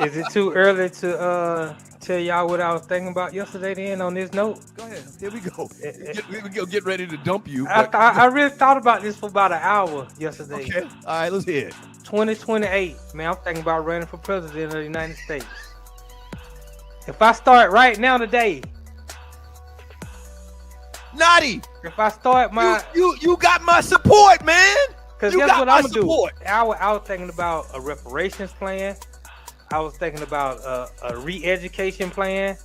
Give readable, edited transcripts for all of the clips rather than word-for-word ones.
Is it too early to tell y'all what I was thinking about yesterday? Then on this note, Go ahead. Here we go. Eh, eh, We get ready to dump you. I But thought I really thought about this for about an hour yesterday. okay. All right. Let's hear it. 2028, man, I'm thinking about running for president of the United States. If I start right now today, Notty, if I start my, you got my support, man. because You guess got what my I'm gonna support. do? I was thinking about a reparations plan. I was thinking about a re-education plan,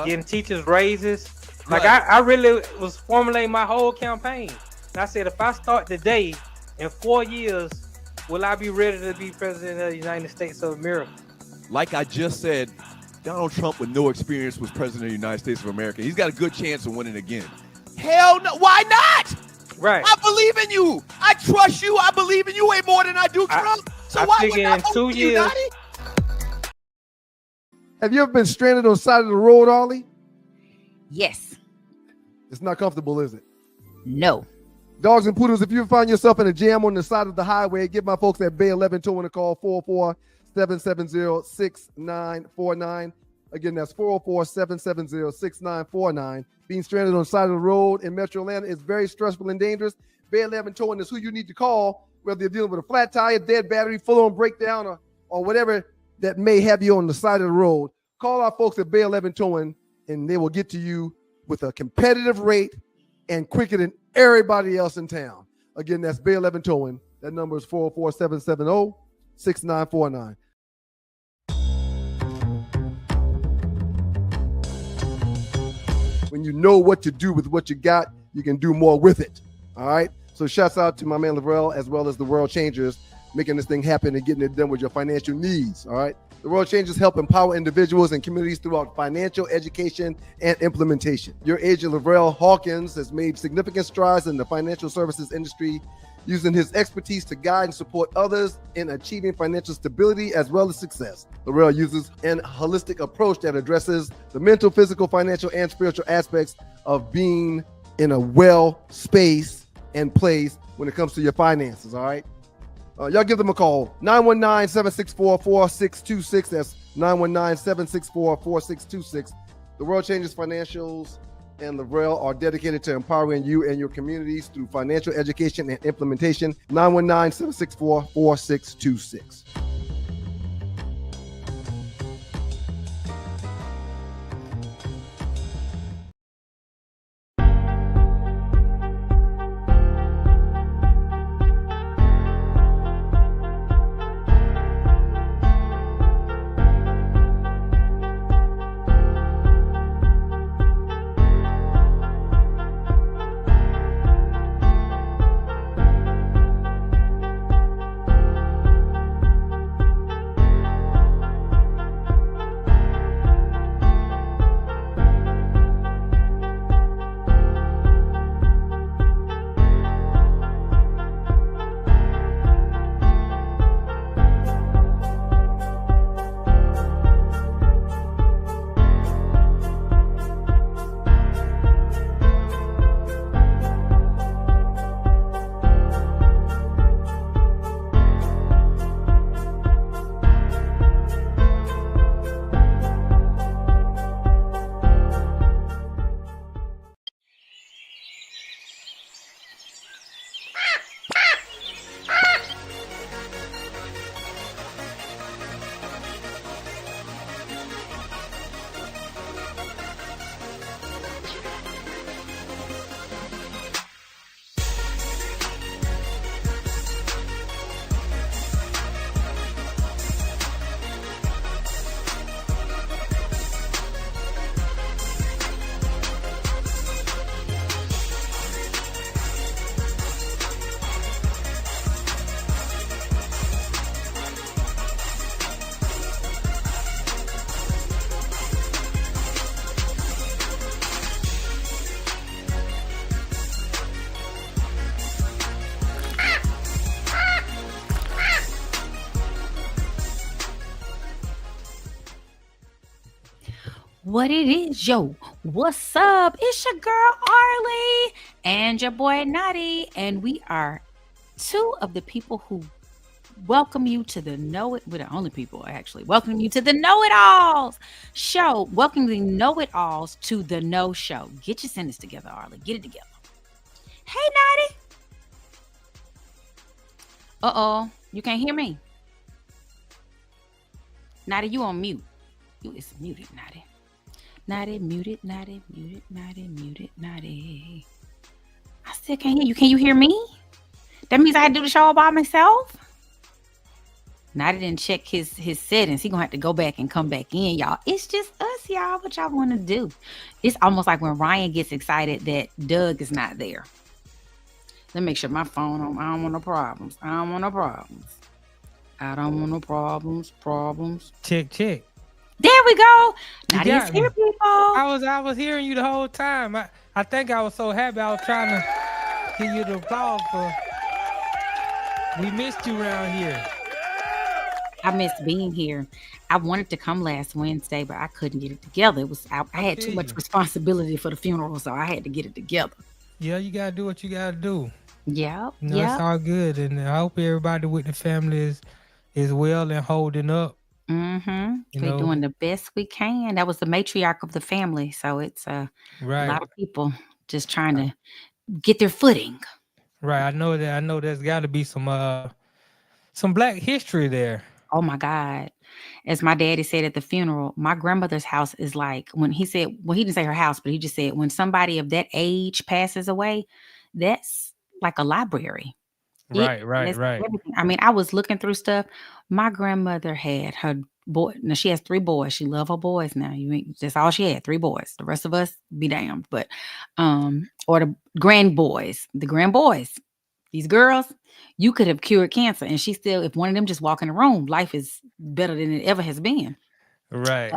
getting teachers raises. Like Right. I really was formulating my whole campaign. And I said, if I start today, in 4 years, will I be ready to be president of the United States of America? Like I just said, Donald Trump with no experience was president of the United States of America. He's got a good chance of winning again. Hell no. Why not? Right. I believe in you. I trust you. I believe in you way more than I do Trump. So I why figure would I in vote 2 for you, years- Notty? Have you ever been stranded on the side of the road, Arle? Yes. It's not comfortable, is it? No. Dogs and poodles, if you find yourself in a jam on the side of the highway, give my folks at Bay 11 Towing a call, 404-770-6949. Again, that's 404-770-6949. Being stranded on the side of the road in Metro Atlanta is very stressful and dangerous. Bay 11 Towing is who you need to call, whether you're dealing with a flat tire, dead battery, full-on breakdown, or whatever that may have you on the side of the road. Call our folks at Bay 11 Towing, and they will get to you with a competitive rate and quicker than everybody else in town. Again, that's Bay 11 Towing. That number is 404-770-6949. When you know what to do with what you got, you can do more with it. All right? So shouts out to my man Lavrel, as well as the World Changers, making this thing happen and getting it done with your financial needs. All right? The World Changers help empower individuals and communities throughout financial education and implementation. Your agent, Lavrel Hawkins, has made significant strides in the financial services industry, using his expertise to guide and support others in achieving financial stability as well as success. Lavrel uses an holistic approach that addresses the mental, physical, financial, and spiritual aspects of being in a well space and place when it comes to your finances, all right? Y'all give them a call, 919-764-4626. That's 919-764-4626. The World Changes Financials and Lavrel are dedicated to empowering you and your communities through financial education and implementation. 919-764-4626. What it is, yo. What's up? It's your girl Arle and your boy Notty, and we are two of the people who welcome you to the Know It. We're the only people actually welcome you to the Know It Alls show. Welcome the Know It Alls to the No Show. Get your sentence together, Arlie. Get it together. Hey, Notty. Uh-oh. You can't hear me. Notty, you on mute. You is muted, Notty. Notty, muted, Notty, muted, Notty, muted, Notty. I still can't hear you. Can you hear me? That means I had to do the show all by myself? Notty didn't check his settings. He gonna have to go back and come back in, y'all. It's just us, y'all. What y'all want to do? It's almost like when Ryan gets excited that Doug is not there. Let me make sure my phone on. I don't want no problems. I don't want no problems. I don't want no problems. Check. There we go. You Notty is got me. here, people. I was hearing you the whole time. I think I was so happy. I was trying to give you the applause for. We missed you around here. I missed being here. I wanted to come last Wednesday, but I couldn't get it together. It was I had too much responsibility for the funeral, so I had to get it together. Yeah, you gotta do what you gotta do. Yeah, You know, it's all good, and I hope everybody with the family is well and holding up. Mm-hmm. You We're know, doing the best we can. That was the matriarch of the family, so it's a right, lot of people just trying to get their footing. right. I know there's got to be some Black history there. Oh my God. As my daddy said at the funeral, my grandmother's house is like when he said, well, he didn't say her house, but he just said when somebody of that age passes away, that's like a library. It Right. has everything. I mean, I was looking through stuff. My grandmother had her boy. Now she has 3 boys. She love her boys now. That's all she had, 3 boys. The rest of us be damned. But or the grandboys. These girls, you could have cured cancer. And she still, if one of them just walk in the room, life is better than it ever has been. Right.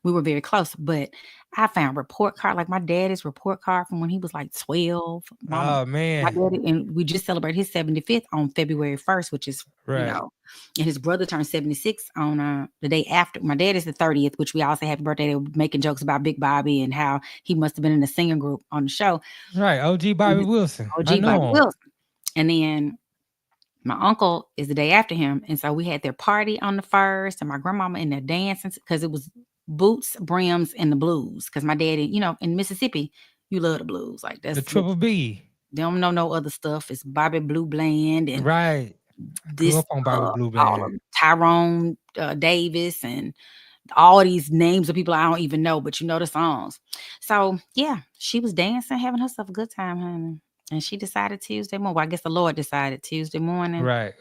We were very close, but I found report card, like my daddy's report card from when he was like 12. Oh My man. daddy, and we just celebrated his 75th on February 1st, which is, Right. And his brother turned 76 on the day after. My dad is the 30th, which we all say happy birthday. They were making jokes about Big Bobby and how he must have been in a singing group on the show. Right. OG Bobby Wilson. I OG know Bobby him. Wilson. And then my uncle is the day after him. And so we had their party on the 1st and my grandmama in there dancing because it was boots, brims, and the blues. Because my daddy, in Mississippi, you love the blues. Like that's the Triple B. They don't know no other stuff. It's Bobby Blue Bland and right. This Grew up on Bobby Blue all Bland. Tyrone Davis and all these names of people I don't even know, but you know the songs. So yeah, she was dancing, having herself a good time, honey. And she decided Tuesday morning. Well, I guess the Lord decided Tuesday morning. Right.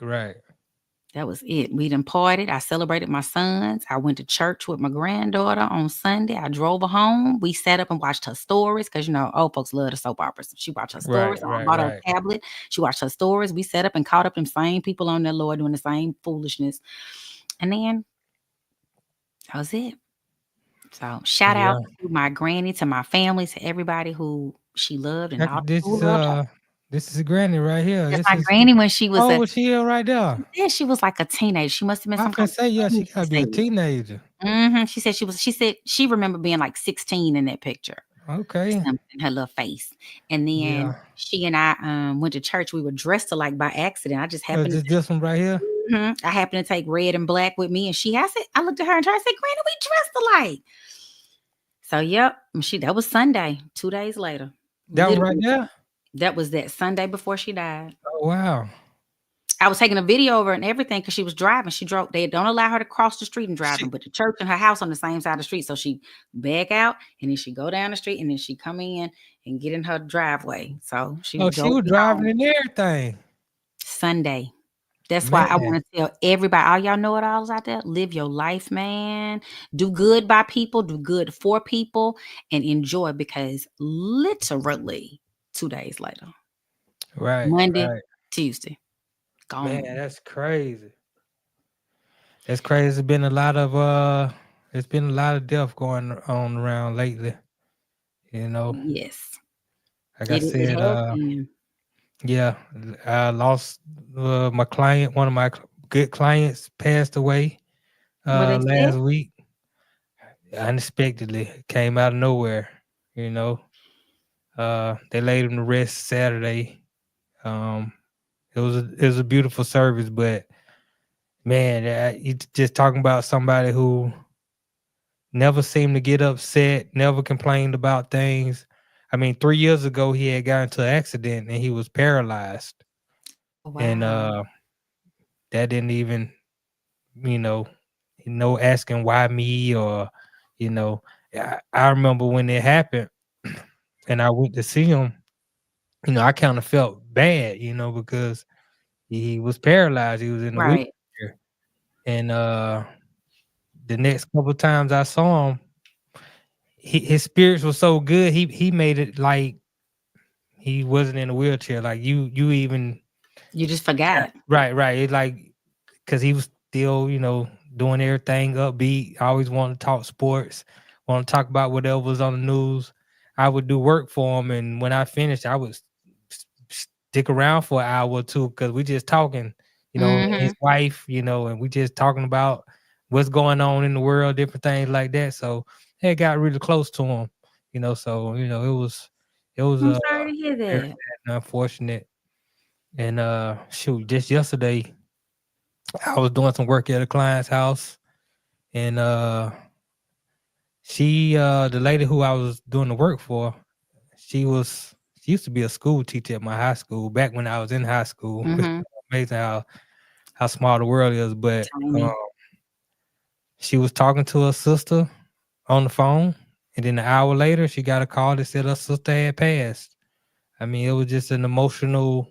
That was it. We done partied. I celebrated my sons. I went to church with my granddaughter on Sunday. I drove her home. We sat up and watched her stories because, old folks love the soap operas. She watched her stories. I bought her a tablet. She watched her stories. We sat up and caught up them same people on there, Lord, doing the same foolishness. And then that was it. So shout out to my granny, to my family, to everybody who she loved. And all this is Granny right here. That's my granny when she was. Oh, was she right there? Yeah, she was like a teenager. She must have been. I can say she gotta be a teenager. Mm-hmm. She said She said she remembered being like 16 in that picture. Okay. In her little face, and then she and I went to church. We were dressed alike by accident. I just happened. This one right here. Mm-hmm. I happened to take red and black with me, and I looked at her and I said, "Granny, we dressed alike." So yep, that was Sunday. 2 days later. That was right there. That was that Sunday before she died. Oh wow. I was taking a video of her and everything because she was driving. They don't allow her to cross the street and drive, but the church and her house on the same side of the street. So she back out and then she go down the street and then she come in and get in her driveway. So she was driving and everything. Sunday. That's why I want to tell everybody, all y'all know it all out there, live your life, man. Do good by people, do good for people, and enjoy because literally 2 days later. Right. Monday, Tuesday. Gone. Man, that's crazy. That's crazy. There's been a lot of death going on around lately. Yes. Like I said, I lost my client. One of my good clients passed away last week. Unexpectedly, came out of nowhere. They laid him to rest Saturday. it was a beautiful service, but man, you just talking about somebody who never seemed to get upset, never complained about things. I mean, 3 years ago he had got into an accident and he was paralyzed, and Wow. that didn't even, you know, no asking why me or, you know, I remember when it happened, and I went to see him. I kind of felt bad, because he was paralyzed. He was in the Right. wheelchair, and the next couple times I saw him, his spirits were so good. He made it like he wasn't in a wheelchair. Like you even You just forgot. right. It's like because he was still, doing everything upbeat. I always wanted to talk sports, want to talk about whatever was on the news. I would do work for him, and when I finished, I would stick around for an hour or two because we just talking, and Hmm. his wife, and we just talking about what's going on in the world, different things like that. So it got really close to him, So it was I'm sorry to hear very that. sad and unfortunate. And shoot, just yesterday I was doing some work at a client's house, and the lady who I was doing the work for, she used to be a school teacher at my high school back when I was in high school. It's Hmm. amazing how small the world is. But Tiny. she was talking to her sister on the phone, and then an hour later she got a call that said her sister had passed. I mean, it was just an emotional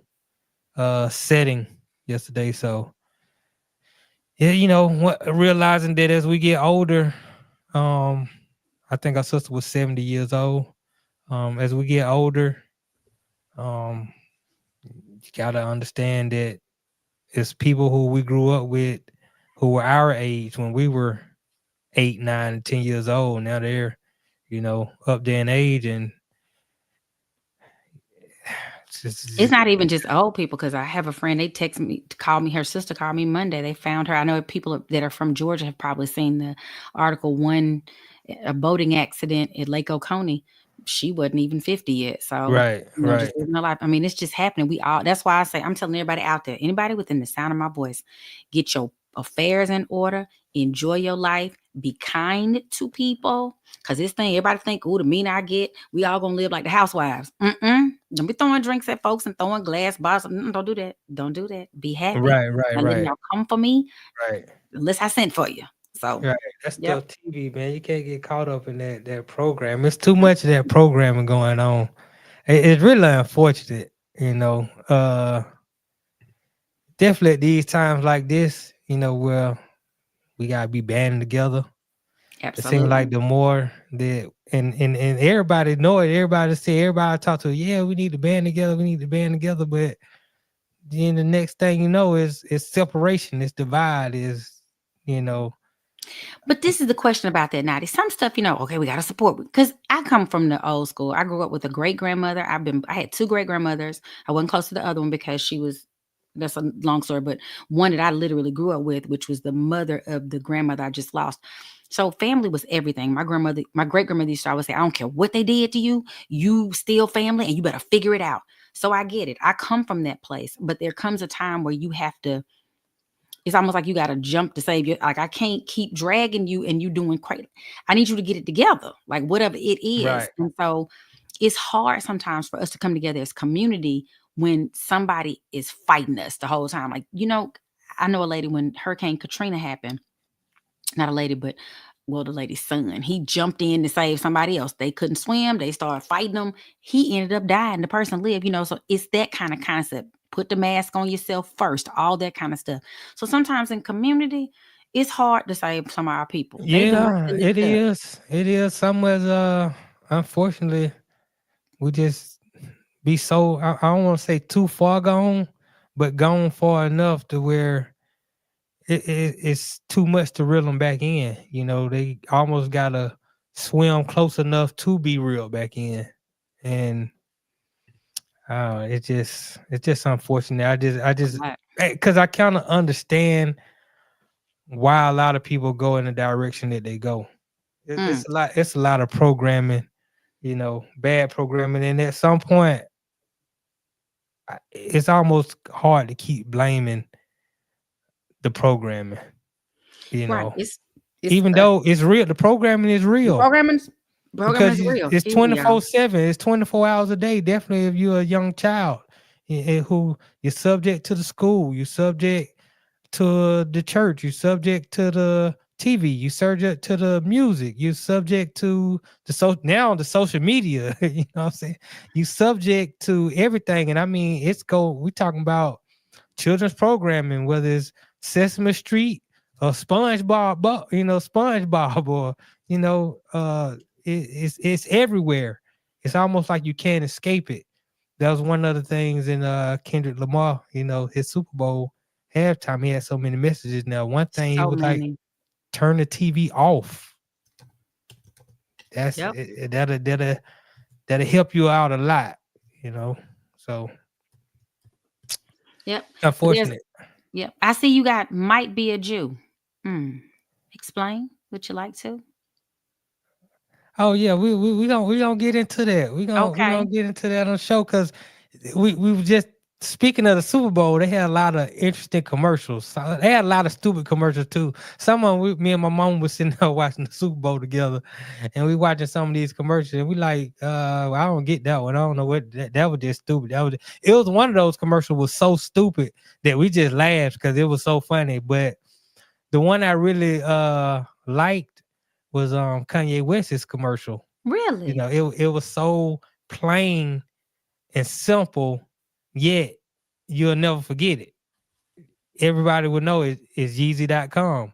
setting yesterday. So yeah, realizing that as we get older, um, I think our sister was 70 years old. As we get older, um, you gotta understand that it's people who we grew up with who were our age when we were 8, 9, and 10 years old. Now they're, up there in age, and it's It's just, not even just old people because I have a friend. They text me, called me. Her sister called me Monday. They found her. I know people that are from Georgia have probably seen the article. A boating accident at Lake Oconee. She wasn't even 50 yet. So right, just right, living her life. I mean, it's just happening. We all. That's why I say I'm telling everybody out there, anybody within the sound of my voice, get your affairs in order. Enjoy your life. Be kind to people. Cause this thing, everybody think, oh, the meaner I get, we all gonna live like the housewives. Don't be throwing drinks at folks and throwing glass bottles. Don't do that. Don't do that. Be happy. right, right, Not letting right, y'all come for me right. unless I sent for you. So, Right, that's yep, still TV, man. You can't get caught up in that program. It's too much of that programming going on. It's really unfortunate, you know. Definitely at these times like this, where we gotta be banding together. It seems like absolutely. the more that and everybody know it, everybody I talk to, yeah, we need to band together, but then the next thing you know is separation, it's divide, you know, But this is the question about that, Natty. Some stuff, okay, we gotta support because I come from the old school. I grew up with a great grandmother. I had two great grandmothers. I wasn't close to the other one because she was that's a long story, but one that I literally grew up with, which was the mother of the grandmother I just lost. So family was everything. My great grandmother used to always say, I don't care what they did to you, you still family and you better figure it out. So I get it. I come from that place, but there comes a time where you have to it's almost like you got to jump to save you. Like I can't keep dragging you and you doing great. I need you to get it together, like whatever it is. right, And so it's hard sometimes for us to come together as community when somebody is fighting us the whole time. Like, I know a lady when Hurricane Katrina happened, not a lady, but well, the lady's son. He jumped in to save somebody else. They couldn't swim. They started fighting him. He ended up dying. The person lived, So it's that kind of concept. Put the mask on yourself first, all that kind of stuff. So sometimes in community, it's hard to save some of our people. They the ones yeah, that it lift up. is, somewhere unfortunately we just be so I don't want to say too far gone, but gone far enough to where it's too much to reel them back in. They almost gotta swim close enough to be reeled back in, and it's just unfortunate. I just Right. because I kind of understand why a lot of people go in the direction that they go. Mm. It's a lot of programming, bad programming, and at some point, it's almost hard to keep blaming the programming. You Right. know, It's even though it's real, the programming is the real programming because is real. it's Yeah. 24/7. It's 24 hours a day. Definitely, if you're a young child who you're subject to the school, you're subject to the church, you subject to the TV, you subject to the music, you subject to the social media, you know what I'm saying? You subject to everything. And I mean, we talking about children's programming, whether it's Sesame Street or SpongeBob, SpongeBob, or it's everywhere. It's almost like you can't escape it. That was one of the things in Kendrick Lamar, his Super Bowl halftime. He had so many messages. Now, one thing he So was like, many. turn the TV off. Yep. That'll help you out a lot, you know. So Yep. But unfortunate. yep. I see you got might be a Jew. Explain. Would you like to? Oh yeah, we don't get into that. We gonna Okay. get into that on the show because we were just speaking of the Super Bowl. They had a lot of interesting commercials. They had a lot of stupid commercials too. Me and my mom was sitting there watching the Super Bowl together, and we watching some of these commercials. And we like, I don't get that one. I don't know what that was just stupid. It was one of those commercials was so stupid that we just laughed because it was so funny. But the one I really liked was Kanye West's commercial. Really? It was so plain and simple, yet you'll never forget it. Everybody would know it's Yeezy.com.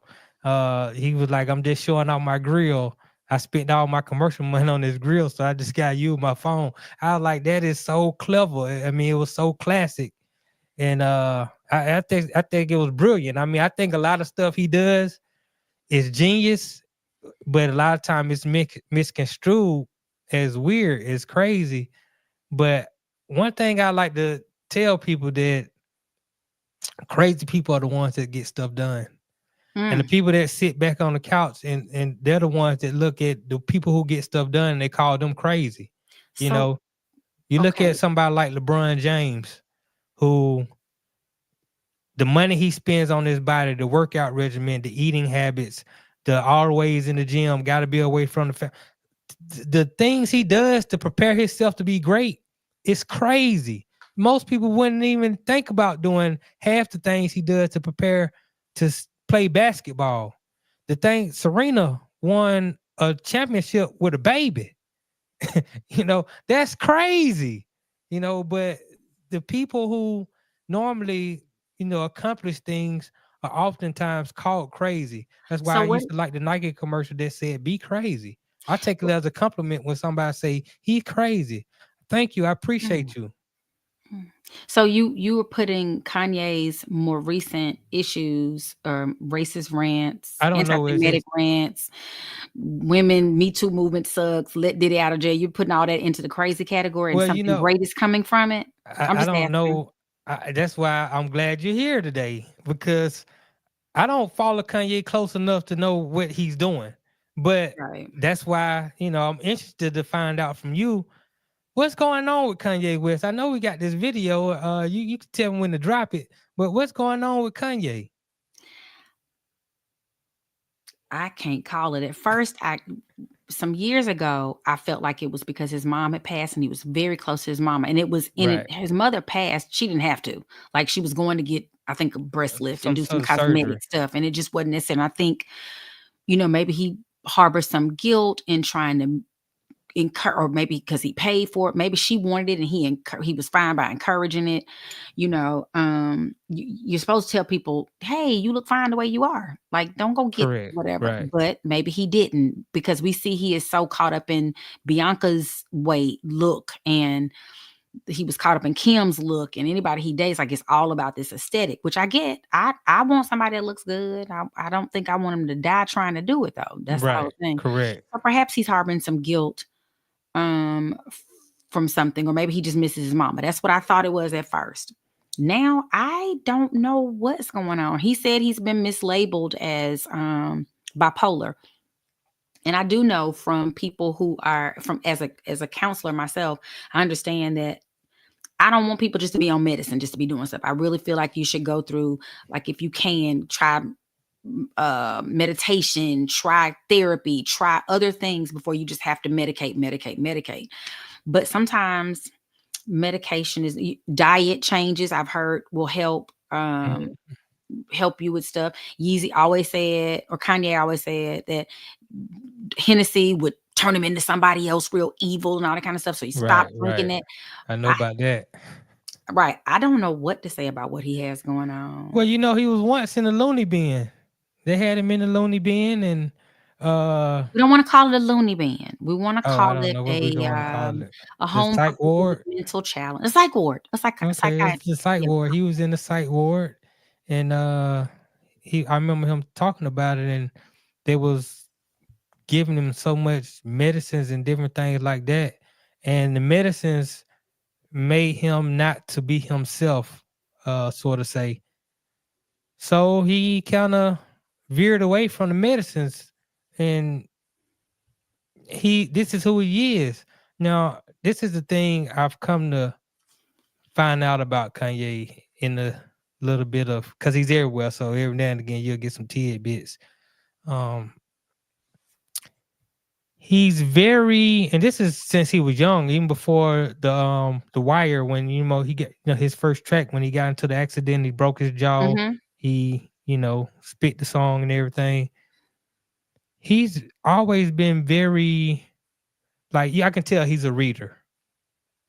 He was like, I'm just showing off my grill. I spent all my commercial money on this grill, so I just got to use my phone. I was like, that is so clever. I mean, it was so classic. And I think it was brilliant. I mean, I think a lot of stuff he does is genius, but a lot of time it's misconstrued as weird, as crazy. But one thing I like to tell people that crazy people are the ones that get stuff done. And the people that sit back on the couch and they're the ones that look at the people who get stuff done and they call them crazy. You So know, you look okay. at somebody like LeBron James, who the money he spends on his body, the workout regimen, the eating habits, the always in the gym, got to be away from the things he does to prepare himself to be great is crazy. Most people wouldn't even think about doing half the things he does to prepare to play basketball. The thing, Serena won a championship with a baby. That's crazy. But the people who normally, accomplish things are oftentimes called crazy. That's why So I what used to like the Nike commercial that said, be crazy. I take it as a compliment when somebody say, he's crazy. Thank you. I appreciate you. So you were putting Kanye's more recent issues, racist rants, I don't know. anti-Semitic rants, women, Me Too movement sucks, let Diddy out of jail. You're putting all that into the crazy category, and Well, something great is coming from it. I'm I just don't asking. know. That's why I'm glad you're here today, because I don't follow Kanye close enough to know what he's doing. But Right. that's why, I'm interested to find out from you what's going on with Kanye West. I know we got this video. You can tell me when to drop it, but what's going on with Kanye? I can't call it. At first, some years ago, I felt like it was because his mom had passed and he was very close to his mama. And it was in it. Right. His mother passed. She didn't have to. Like, she was going to get, I think, a breast lift and Some do sort some of surgery. cosmetic stuff. And it just wasn't necessary. And I think, maybe he harbors some guilt in trying to encourage, or maybe because he paid for it. Maybe she wanted it and he was fine by encouraging it. You're supposed to tell people, hey, you look fine the way you are. Like, don't go get Correct. whatever. Right. But maybe he didn't, because we see he is so caught up in Bianca's weight look, and he was caught up in Kim's look, and anybody he dates, like, it's all about this aesthetic, which I get. I want somebody that looks good. I don't think I want him to die trying to do it, though. That's the whole Right. thing. Correct. So perhaps he's harboring some guilt from something, or maybe he just misses his mama. That's what I thought it was at first. Now I don't know what's going on. He said he's been mislabeled as bipolar. And I do know from people who are as a counselor myself, I understand that I don't want people just to be on medicine, just to be doing stuff. I really feel like you should go through, like, if you can, try meditation, try therapy, try other things before you just have to medicate. But sometimes medication is diet changes, I've heard, will help help you with stuff. Yeezy always said, or Kanye always said, that Hennessy would turn him into somebody else real evil and all that kind of stuff. So you stop drinking Right. that. I know I, about that. right. I don't know what to say about what he has going on. Well, you know, he was once in the loony bin. They had him in the loony bin, and We don't want to call it a loony bin. We want to I call don't it know what we want to call it. a The home for psych people with ward. mental challenge. A psych ward. A Okay, it's psychiatrist. the psych Yeah. ward. He was in the psych ward, and I remember him talking about it, and they was giving him so much medicines and different things like that, and the medicines made him not to be himself, sort of say. So he kind of veered away from the medicines, and this is who he is. Now, this is the thing I've come to find out about Kanye in a little bit of, because he's everywhere, so every now and again you'll get some tidbits. Um, he's very, and this is since he was young, even before the Wire, when he got his first track when he got into the accident, he broke his jaw. Mm-hmm. He spit the song and everything. He's always been very, like, yeah, I can tell he's a reader.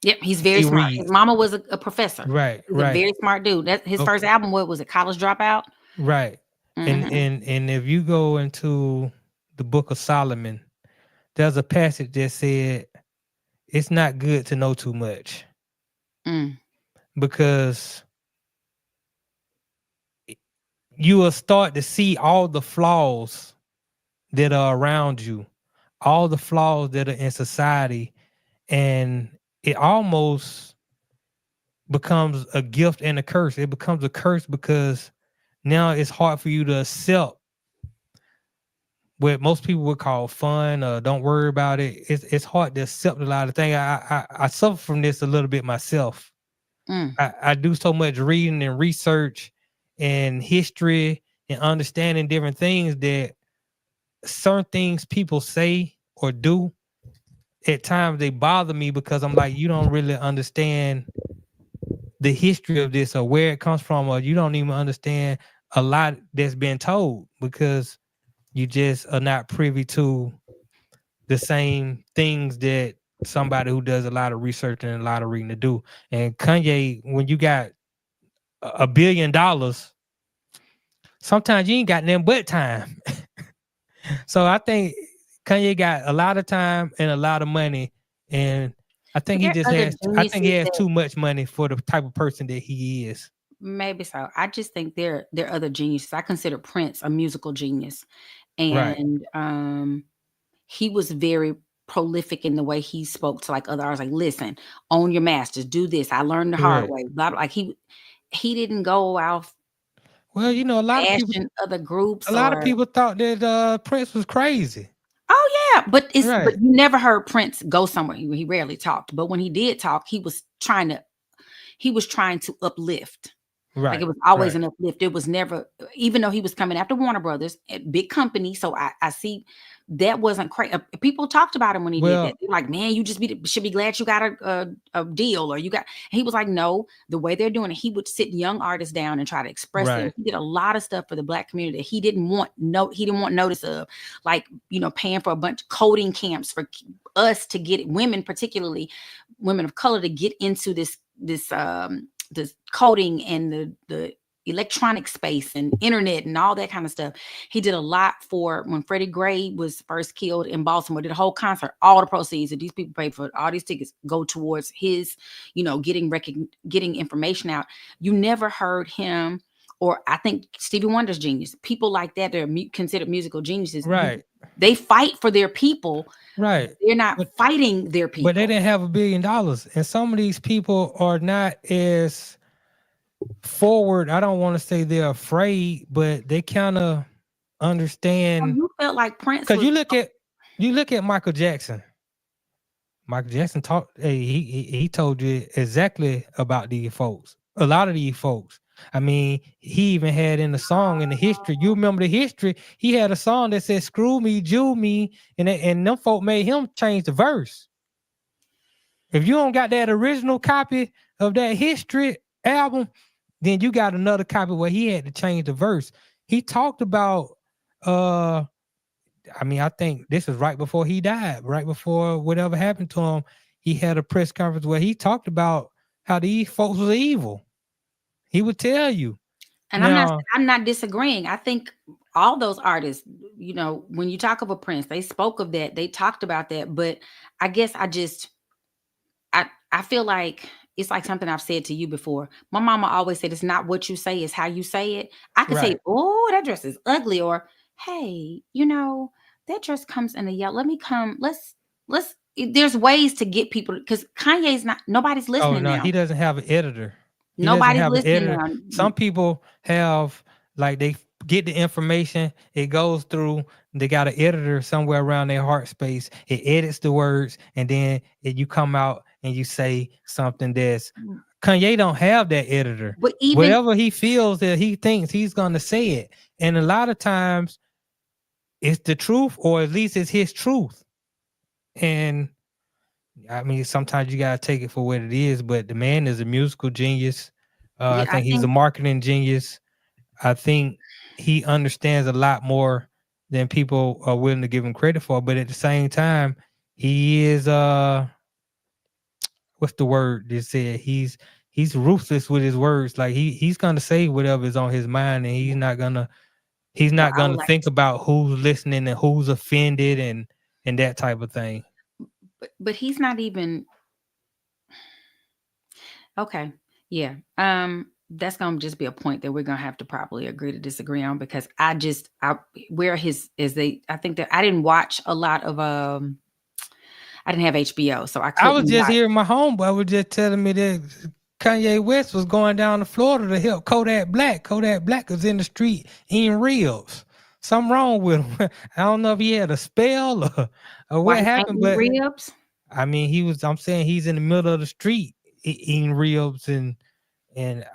Yep, he's very He smart. His reads. mama was a professor. Right, He's a right. very smart dude. That his first Okay. album, what was it? College Dropout. Right. And Mm-hmm. and if you go into the book of Solomon, there's a passage that said it's not good to know too much, Mm. because you will start to see all the flaws that are around you, all the flaws that are in society, and it almost becomes a gift and a curse. It becomes a curse because now it's hard for you to accept what most people would call fun. Don't worry about it. It's hard to accept a lot of things. I suffer from this a little bit myself. Mm. I do so much reading and research and history and understanding different things that certain things people say or do, at times they bother me, because I'm like, you don't really understand the history of this or where it comes from, or you don't even understand a lot that's been told, because you just are not privy to the same things that somebody who does a lot of research and a lot of reading to do. And Kanye, when you got $1 billion, sometimes you ain't got nothing but time. So I think Kanye got a lot of time and a lot of money, and I think There are other I think he geniuses has that too much money for the type of person that he is. maybe so. I just think there are other geniuses. I consider Prince a musical genius, Right. and he was very prolific in the way he spoke to like other artists. Like, listen, own your masters, do this. I learned the hard Right. way. Blah, blah. Like he didn't go out Well, a bashing other groups lot of or. people thought that Prince was crazy. Oh yeah, but Right. you never heard Prince go somewhere. He rarely talked, but when he did talk, he was trying to uplift. Like, it Right. was always Right. an uplift. It was never, even though he was coming after Warner Brothers, a big company. So I see that wasn't crazy. People talked about him when he did that. Well, They're like, man, you just should be glad you got a deal, or you got. And he was like, no, the way they're doing it, he would sit young artists down and try to express them. right. He did a lot of stuff for the Black community that he didn't want notice of, like, paying for a bunch of coding camps for us to get women, particularly women of color, to get into this coding and the electronic space and internet and all that kind of stuff. He did a lot for when Freddie Gray was first killed in Baltimore, did a whole concert. All the proceeds that these people paid for, all these tickets, go towards his, getting information out. You never heard him, or I think Stevie Wonder's genius. People like that, they're considered musical geniuses. Right. They fight for their people. Right. They're not But fighting their people. but they didn't have $1 billion. And some of these people are not as forward. I don't want to say they're afraid, but they kind of understand. You felt like Prince Because was. you look at Michael Jackson. Michael Jackson talked. He told you exactly about these folks. A lot of these folks. I mean, he even had in the song in the history. You remember the history? He had a song that said "Screw me, Jew me," and them folk made him change the verse. If you don't got that original copy of that history album, then you got another copy where he had to change the verse. He talked about uh I mean, I think this is right before he died, right before whatever happened to him. He had a press conference where he talked about how these folks was evil. He would tell you. And Now, I'm not disagreeing. I think all those artists, you know, when you talk of a Prince, they spoke of that, they talked about that. But I guess I feel like it's like something I've said to you before. My mama always said it's not what you say, it's how you say it. I could say, right. oh, that dress is ugly, or hey, you know, that dress comes in a yellow. Let me come, let's there's ways to get people, because Kanye's not, nobody's Oh listening no, now. he doesn't have an editor. He doesn't Nobody's have an listening editor. now. Some people have like they get the information, it goes through, they got an editor somewhere around their heart space. It edits the words, and then you come out and you say something that's Kanye don't have that editor. But even Whatever he feels that he thinks, he's gonna say it. And a lot of times it's the truth, or at least it's his truth. And I mean, sometimes you gotta take it for what it is, but the man is a musical genius. I yeah, I think he's a think marketing genius. I think he understands a lot more than people are willing to give him credit for. But at the same time, he is what's the word they said? He's ruthless with his words. Like he's gonna say whatever is on his mind, and he's well, not I would gonna like think about who's listening and who's offended and that type of thing. but he's not even okay. Yeah. That's gonna just be a point that we're gonna have to probably agree to disagree on, because I where his is they I think that I didn't watch a lot of I didn't have HBO, so I I was couldn't just watch. hearing my homeboy was just telling me that Kanye West was going down to Florida to help Kodak Black. Kodak Black was in the street eating ribs. Something wrong with him. I don't know if he had a spell or Why what he can't happened, eat but ribs? I mean, I'm saying he's in the middle of the street eating ribs, and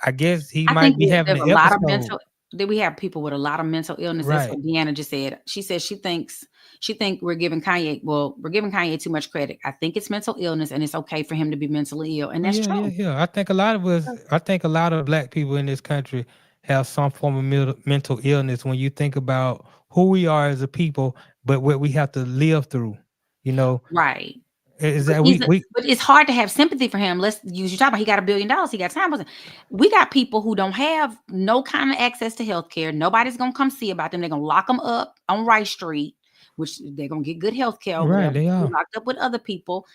I guess he I might think be having there's an a lot of episode. mental that we have people with a lot of mental illness. That's Right. what Deanna just said. She said she think we're giving Kanye, well, we're giving Kanye too much credit. I think it's mental illness, and it's okay for him to be mentally ill, and Oh that's yeah, yeah, true. yeah. I think a lot of black people in this country have some form of mental illness when you think about who we are as a people, but what we have to live through. You know, Right. is But that we but it's hard to have sympathy for him. Let's use you talk about he got $1 billion, he got time. We got people who don't have no kind of access to health care. Nobody's gonna come see about them. They're gonna lock them up on Rice Street, which they're gonna get good health care over there. right, they Be are. locked up with other people.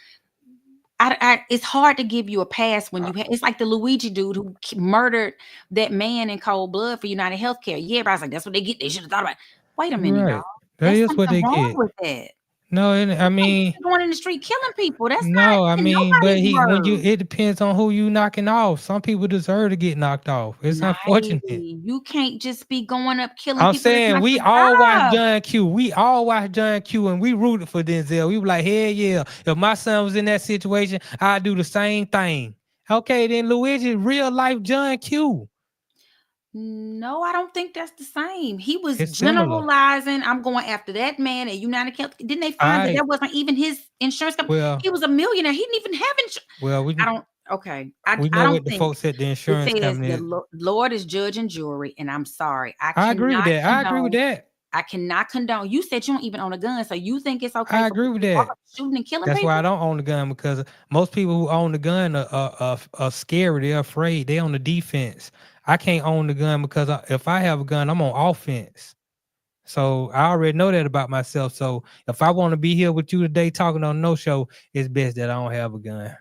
It's hard to give you a pass when it's like the Luigi dude who murdered that man in cold blood for United Healthcare. Yeah, everybody's like, that's what they get. They should have thought about it. Wait a minute, y'all. Right. That There's is what something they wrong get. with that. No, and I You can't mean, just be going in the street killing people. That's not no, I in mean, but nobody's when you word. it depends on who you knocking off. Some people deserve to get knocked off. It's Nighty. unfortunate. You can't just be going up killing I'm people. That's saying not we your all watched job. John Q. We all watched John Q. And we rooted for Denzel. We were like, hell yeah. If my son was in that situation, I'd do the same thing. Okay, then Luigi, real life John Q. No, I don't think that's the same. He was It's similar. generalizing. I'm going after that man at United Health. Didn't they find that I that wasn't even his insurance company? well, He was a millionaire. He didn't even have insurance. well, I don't. Okay, we I know don't what the think folks at the it insurance says the company. Lord is judge and jury, and I'm sorry, I agree with that. I agree with that. I cannot condone. You said you don't even own a gun, so you think it's okay I for agree people with to walk that. up shooting and killing That's why I people? don't own the gun, because most people who own the gun are scary. They're afraid. They on the defense. I can't own the gun because if I have a gun, I'm on offense. So I already know that about myself. So if I want to be here with you today talking on no show, it's best that I don't have a gun,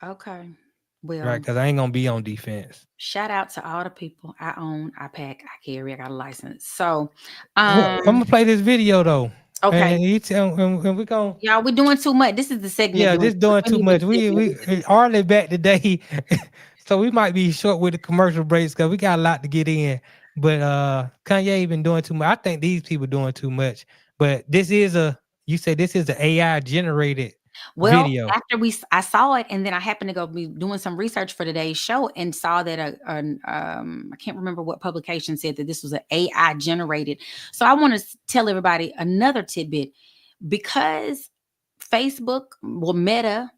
Okay. right? Well, Because I ain't gonna be on defense. shout out to all the people I own, I pack, I carry, I got a license. So, I'm gonna um, play this video though, okay. and you tell, and we gonna. Y'all, we're doing too much. This is the segment Yeah, doing this too much. doing We too need to much. We segment. Arle back today, so we might be short with the commercial breaks because we got a lot to get in. But Kanye been doing too much. I think these people doing too much. But this is you say this is an AI generated. Well, video. after I saw it, and then I happened to go be doing some research for today's show and saw that I can't remember what publication said that this was an AI generated. So I want to tell everybody another tidbit because Facebook, well, Meta,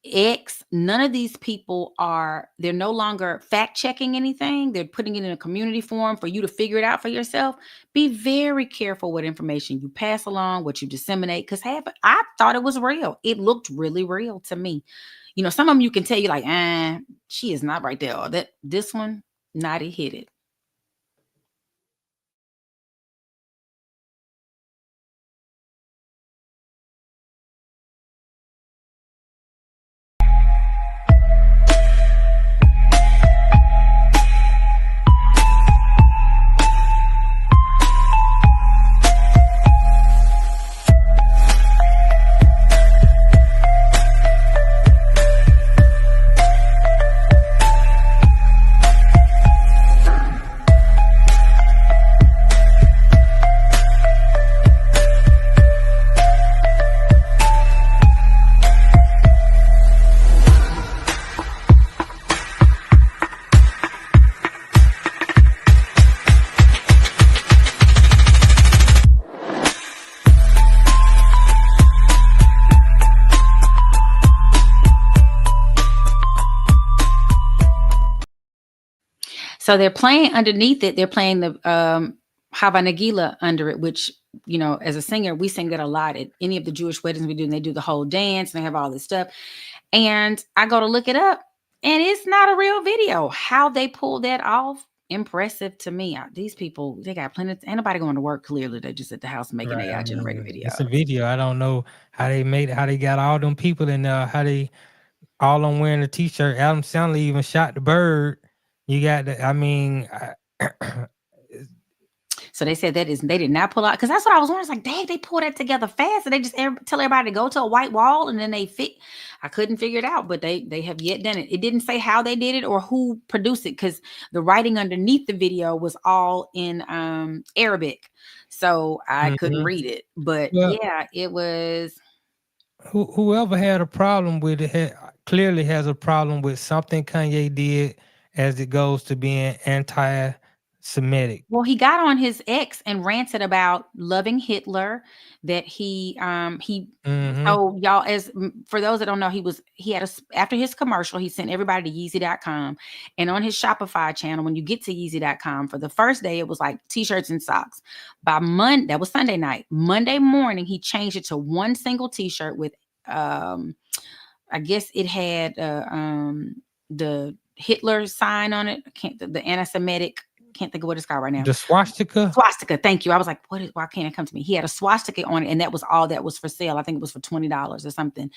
X, none of these people they're no longer fact checking anything. They're putting it in a community forum for you to figure it out for yourself. Be very careful what information you pass along, what you disseminate, because I thought it was real. It looked really real to me. Some of them you can tell you like, she is not right there. Or this one, not it hit it. So they're playing underneath it. They're playing the Hava Nagila under it, which, as a singer, we sing that a lot at any of the Jewish weddings we do. And they do the whole dance and they have all this stuff. And I go to look it up and it's not a real video. How they pulled that off, impressive to me. These people, they got plenty. Ain't nobody going to work. Clearly, they're just at the house making AI generated videos. It's a video. I don't know how they made it, how they got all them people in there, how they all them wearing a t-shirt. Adam Sandler even shot the bird. You got So they said they did not pull out, because that's what I was wondering. It's like, dang, they pulled that together fast, and they just tell everybody to go to a white wall, and then I couldn't figure it out, but they have yet done it. It didn't say how they did it or who produced it, because the writing underneath the video was all in Arabic, so I couldn't read it. But yeah, it was. Whoever had a problem with it clearly has a problem with something Kanye did as it goes to being anti-Semitic. Well, he got on his X and ranted about loving Hitler, that he so y'all, for those that don't know, after his commercial, he sent everybody to Yeezy.com, and on his Shopify channel, when you get to Yeezy.com, for the first day, it was like t-shirts and socks. By Monday, that was Sunday night. Monday morning, he changed it to one single t-shirt with, I guess it had the Hitler sign on it. The anti-Semitic. Can't think of what it's called right now. The swastika. Thank you. I was like, why can't it come to me? He had a swastika on it, and that was all that was for sale. I think it was for $20 or something.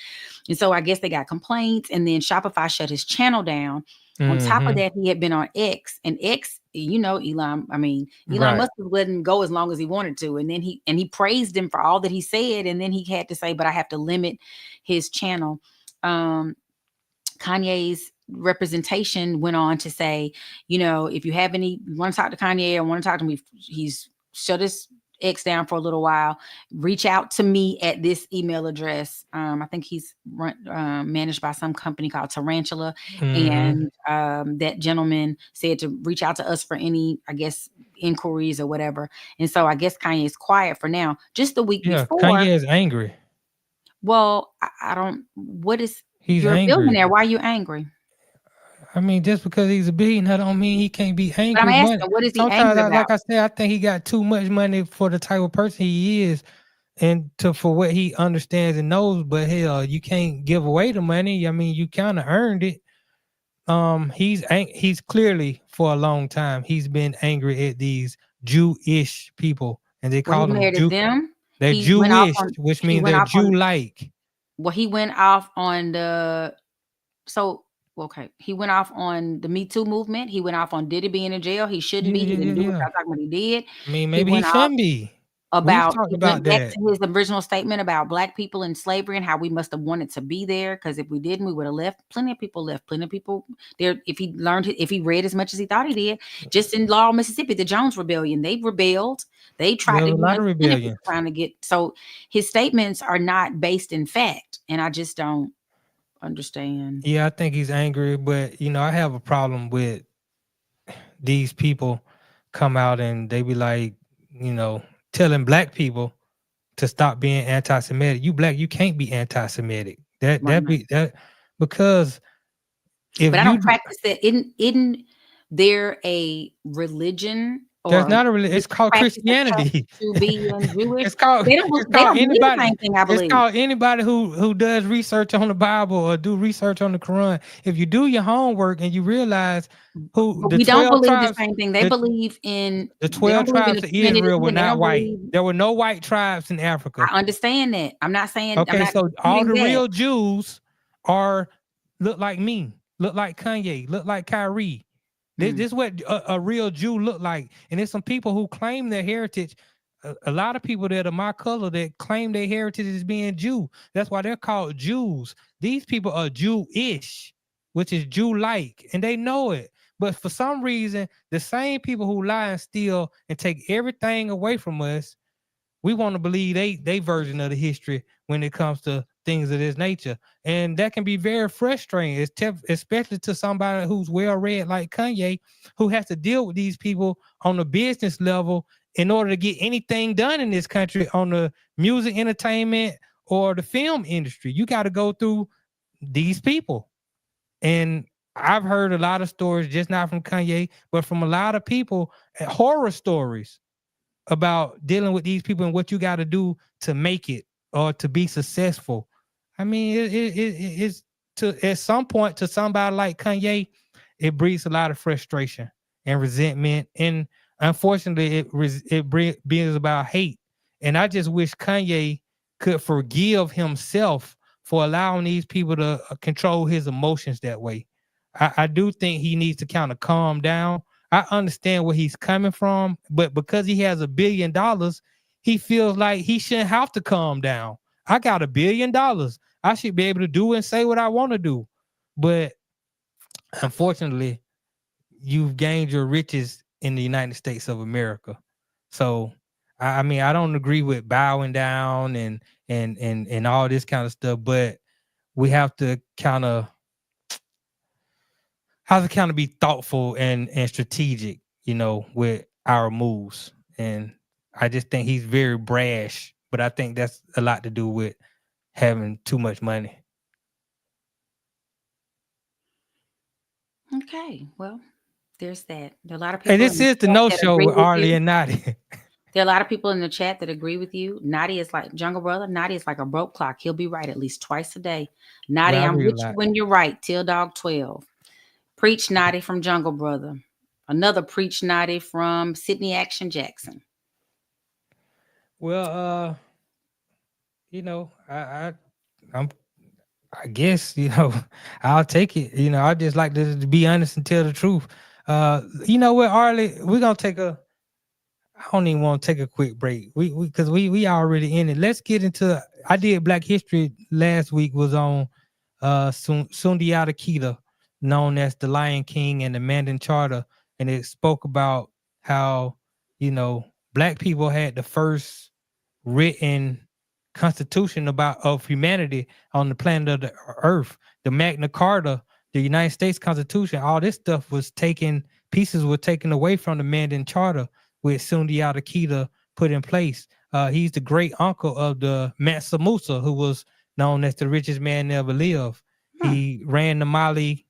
And so I guess they got complaints, and then Shopify shut his channel down. On top of that, he had been on X, and X, Elon Musk wouldn't go as long as he wanted to. And then he praised him for all that he said, and then he had to say, but I have to limit his channel. Kanye's representation went on to say, if you want to talk to Kanye or want to talk to me, he's shut his X down for a little while. Reach out to me at this email address. I think he's managed by some company called Tarantula. And that gentleman said to reach out to us for any, I guess, inquiries or whatever. And so I guess Kanye is quiet for now. Just the week before. Kanye is angry. Well, I don't, you're a billionaire. Why are you angry? I mean, just because he's a billionaire don't mean he can't be angry. But I'm asking, what is he angry about? Like I said, I think he got too much money for the type of person he is, and for what he understands and knows. But hell, you can't give away the money. I mean, you kind of earned it. He's clearly, for a long time, he's been angry at these Jewish people, and they call them them. They're Jewish, which means they're Jew-like. Well, he went off on he went off on the Me Too movement. He went off on Diddy being in jail. He shouldn't be. He didn't do what y'all talking about he did. I mean, maybe he shouldn't be. about talked he about went back that. to his original statement about black people in slavery and how we must have wanted to be there, because if we didn't, we would have left. Plenty of people left. Plenty of people there. If he read as much as he thought he did, just in Laurel, Mississippi, the Jones Rebellion, they rebelled. They tried There to was a lot of plenty people rebellions. trying to get. So his statements are not based in fact, and I just don't understand. Yeah, I think he's angry, but I have a problem with these people come out and they be like, telling black people to stop being anti-Semitic. You black, you can't be anti-Semitic. That because if But I you don't practice that. Isn't there a religion there's or not a really, it's called practice that Christianity. to be Jewish? It's called They it's don't called believe the anybody. same thing, I It's believe. called anybody who does research on the Bible or do research on the Quran. If you do your homework and you realize who But the we don't 12 believe the tribes, same thing. They the, believe in the they 12 don't believe in tribes the of Trinity, Israel were and they not don't white. believe. There were no white tribes in Africa. I understand that. I'm not saying I'm Okay, not so all the disputing that. real Jews look like me, look like Kanye, look like Kyrie. This is what a real Jew look like. And there's some people who claim their heritage. A lot of people that are my color that claim their heritage as being Jew. That's why they're called Jews. These people are Jewish, which is Jew-like, and they know it. But for some reason, the same people who lie and steal and take everything away from us, we want to believe they version of the history when it comes to things of this nature. And that can be very frustrating, especially to somebody who's well-read like Kanye, who has to deal with these people on a business level in order to get anything done in this country on the music, entertainment, or the film industry. You got to go through these people. And I've heard a lot of stories, just not from Kanye, but from a lot of people, horror stories about dealing with these people and what you got to do to make it or to be successful. I mean, it's at some point to somebody like Kanye, it breeds a lot of frustration and resentment, and unfortunately, it brings about hate. And I just wish Kanye could forgive himself for allowing these people to control his emotions that way. I do think he needs to kind of calm down. I understand where he's coming from, but because he has $1 billion, he feels like he shouldn't have to calm down. I got $1 billion. I should be able to do and say what I want to do. But unfortunately, you've gained your riches in the United States of America. So, I mean, I don't agree with bowing down and all this kind of stuff, but we have to kind of be thoughtful and strategic, with our moves. And I just think he's very brash, but I think that's a lot to do with having too much money. Okay, well, there's that. There are a lot of people. Hey, this is the No Show with Arle Notty. There are a lot of people in the chat that agree with you. Notty is like Jungle Brother. Notty is like a broke clock. He'll be right at least twice a day. Notty, Well, I'm with you when you're right. Till dog 12. Preach Notty from Jungle Brother. Another Preach Notty from Sydney Action Jackson. Well, I guess, I'll take it. I just like to be honest and tell the truth. You know what, Arle, we're gonna take I don't even want to take a quick break. Because we already in it. Let's get into. I did Black History last week. Was on Sundiata Keita, known as the Lion King and the Mandan Charter, and it spoke about how Black people had the first written constitution of humanity on the planet of the earth. The Magna Carta, the United States Constitution, all this stuff was pieces were taken away from the Mandan Charter, with Sundiata Keita put in place. He's the great uncle of the Mansa Musa, who was known as the richest man ever lived. He ran the Mali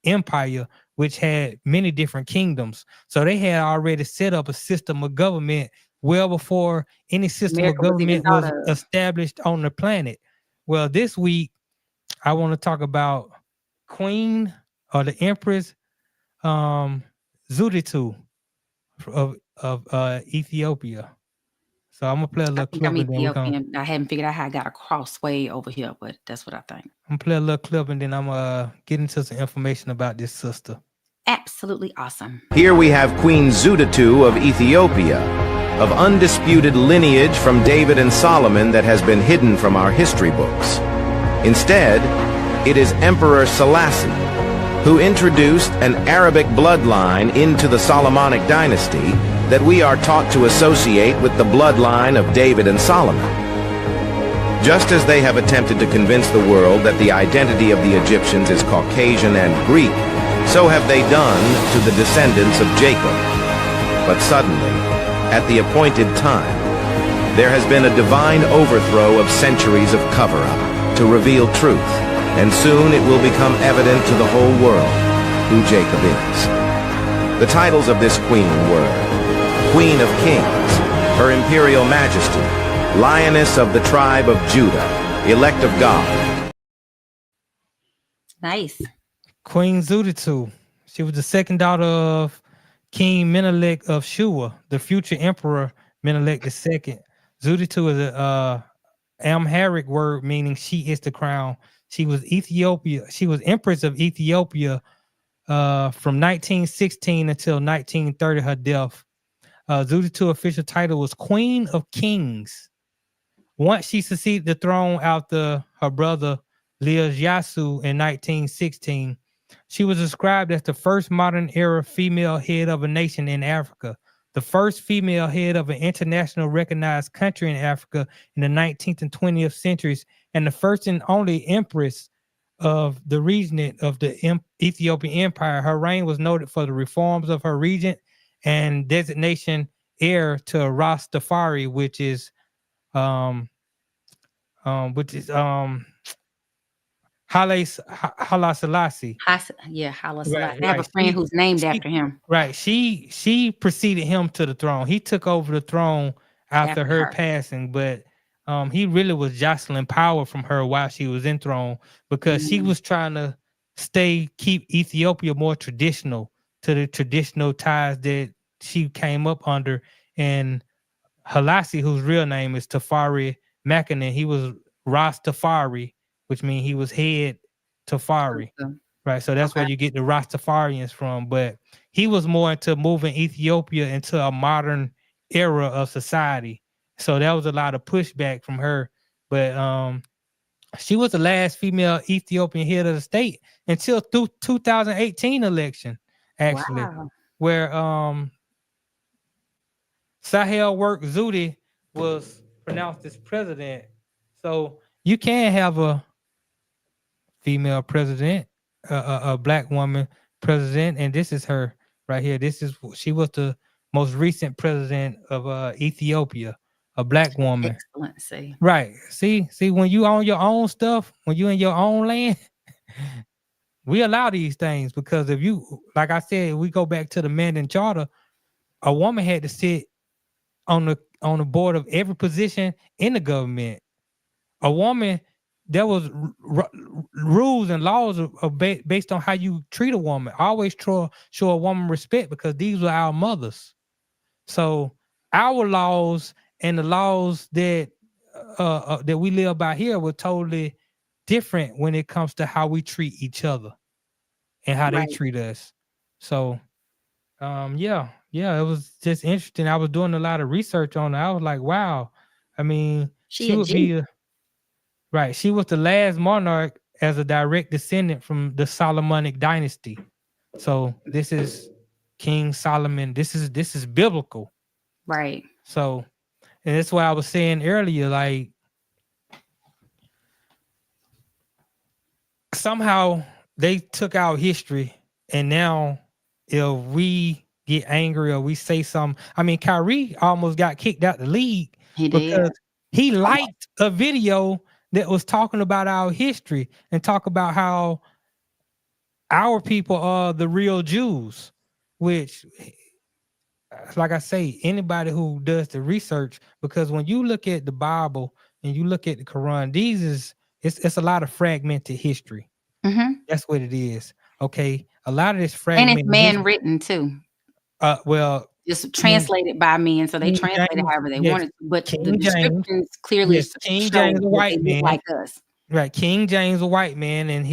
Empire, which had many different kingdoms. So they had already set up a system of government well before any system of government was established on the planet. Well, this week, I want to talk about Queen or the Empress Zuditu of Ethiopia. So I'm gonna play a little clip. I'm Ethiopian. I haven't figured out how I got a crossway over here, but that's what I think. I'm gonna play a little clip and then I'm gonna get into some information about this sister. Absolutely awesome. Here we have Queen Zuditu of Ethiopia. of undisputed lineage from David and Solomon that has been hidden from our history books. Instead, it is Emperor Selassie who introduced an Arabic bloodline into the Solomonic dynasty that we are taught to associate with the bloodline of David and Solomon. Just as they have attempted to convince the world that the identity of the Egyptians is Caucasian and Greek, so have they done to the descendants of Jacob. But suddenly, at the appointed time, there has been a divine overthrow of centuries of cover-up to reveal truth, and soon it will become evident to the whole world who Jacob is. The titles of this queen were Queen of Kings, Her Imperial Majesty, Lioness of the Tribe of Judah, Elect of God. Nice. Queen Zuditu. She was the second daughter of King Menelik of Shua, the future emperor Menelik II. Zuditu is a Amharic word meaning she is the crown. She was empress of Ethiopia from 1916 until 1930, her death. Zuditu's official title was Queen of Kings. Once she succeeded the throne after her brother Liajasu in 1916, she was described as the first modern era female head of a nation in Africa, the first female head of an international recognized country in Africa in the 19th and 20th centuries, and the first and only empress of the regent of the Ethiopian Empire. Her reign was noted for the reforms of her regent and designation heir to Rastafari, which is Haile Selassie. Haile Selassie. Right, I have a friend who's named after him. Right. She preceded him to the throne. He took over the throne after her passing, but he really was jostling power from her while she was enthroned because she was trying to keep Ethiopia more traditional to the traditional ties that she came up under. And Halassi, whose real name is Tafari Makanen, he was Rastafari, which means he was head Tafari. Right. So that's where you get the Rastafarians from. But he was more into moving Ethiopia into a modern era of society. So that was a lot of pushback from her. But she was the last female Ethiopian head of the state until 2018 election, actually, where Sahel Work Zudi was pronounced as president. So you can have a female president, a black woman president, and this is her right here. She was the most recent president of Ethiopia, a black woman. Excellency. Right. See, when you own your own stuff, when you in your own land, we allow these things because if you, like I said, we go back to the Mandan Charter, a woman had to sit on the board of every position in the government. A woman, there was rules and laws based on how you treat a woman. Always show a woman respect because these were our mothers. So our laws and the laws that we live by here were totally different when it comes to how we treat each other and how they treat us. So it was just interesting. I was doing a lot of research on it. I was like, wow. I mean, she would be right. She was the last monarch as a direct descendant from the Solomonic dynasty. So this is King Solomon. This is biblical. Right. So, and that's why I was saying earlier, like somehow they took our history, and now if we get angry or we say something, I mean, Kyrie almost got kicked out the league because he liked a video that was talking about our history and talk about how our people are the real Jews, which, like I say, anybody who does the research, because when you look at the Bible and you look at the Quran, it's a lot of fragmented history. Mm-hmm. That's what it is. Okay, a lot of this fragmented, and it's man written too. Well, just translated by men, so they translated however they wanted. But the descriptions clearly King James, a white man like us. Right, King James, a white man, and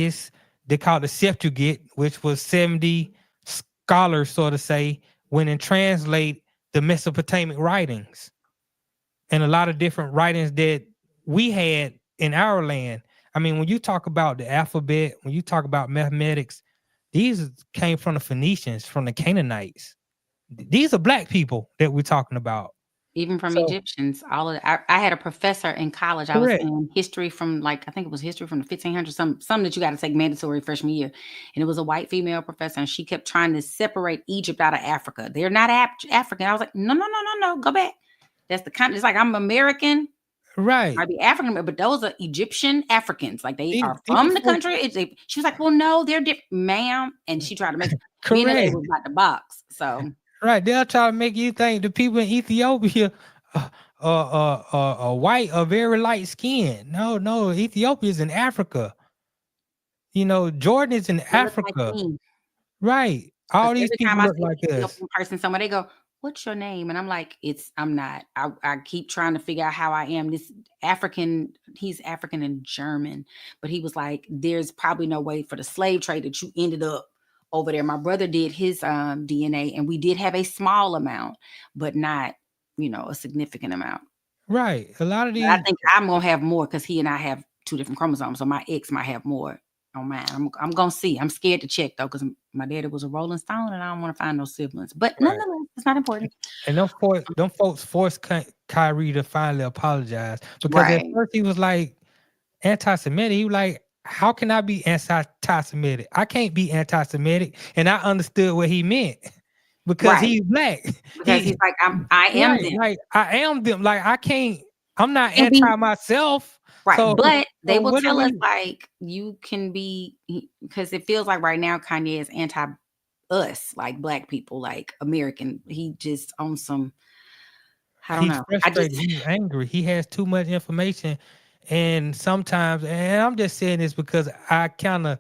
they called the Septuagint, which was 70 scholars, sort of say, went and translate the Mesopotamic writings and a lot of different writings that we had in our land. I mean, when you talk about the alphabet, when you talk about mathematics, these came from the Phoenicians, from the Canaanites. These are black people that we're talking about. Even from So, Egyptians, I had a professor in college. I was correct. in history from I think it was history from the 1500s, some that you got to take mandatory freshman year. And it was a white female professor, and she kept trying to separate Egypt out of Africa. They're not African. I was like, no, go back. That's the kind. It's like I'm American. Right. I'd be African, but those are Egyptian Africans. Like they are These from the folks- country. She was like, well, no, they're different, ma'am. And she tried to make me and the lady correct. was about the box. So Right. They'll try to make you think the people in Ethiopia are white or very light skinned. No, Ethiopia is in Africa. You know, Jordan is in they look Africa. like me. Right. All 'Cause these every people time I look see an like us. Ethiopian person somewhere, they go, "What's your name?" And I'm like, I'm not. I keep trying to figure out how I am. This African, he's African and German, but he was like, there's probably no way for the slave trade that you ended up over there. My brother did his DNA, and we did have a small amount, but not, a significant amount. Right. A lot of But I these think I'm gonna have more because he and I have 2 different chromosomes, so my ex might have more on mine. I'm gonna see. I'm scared to check though, because my daddy was a Rolling Stone, and I don't want to find no siblings. But Right. nonetheless, it's not important. and them folks forced Kyrie to finally apologize because at Right. first he was like anti-Semitic. He was like, how can I be anti-Semitic? I can't be anti-Semitic. And I understood what he meant because Right. he's black. Because he's like, I am right, them. like I am them. Like I'm not Can be- anti myself. Right. So, But they so will what do tell us we- like you can be, because it feels like right now Kanye is anti us, like black people, like American. He just on some, I don't he's know. frustrated. He's angry. He has too much information. And sometimes, and I'm just saying this because I kind of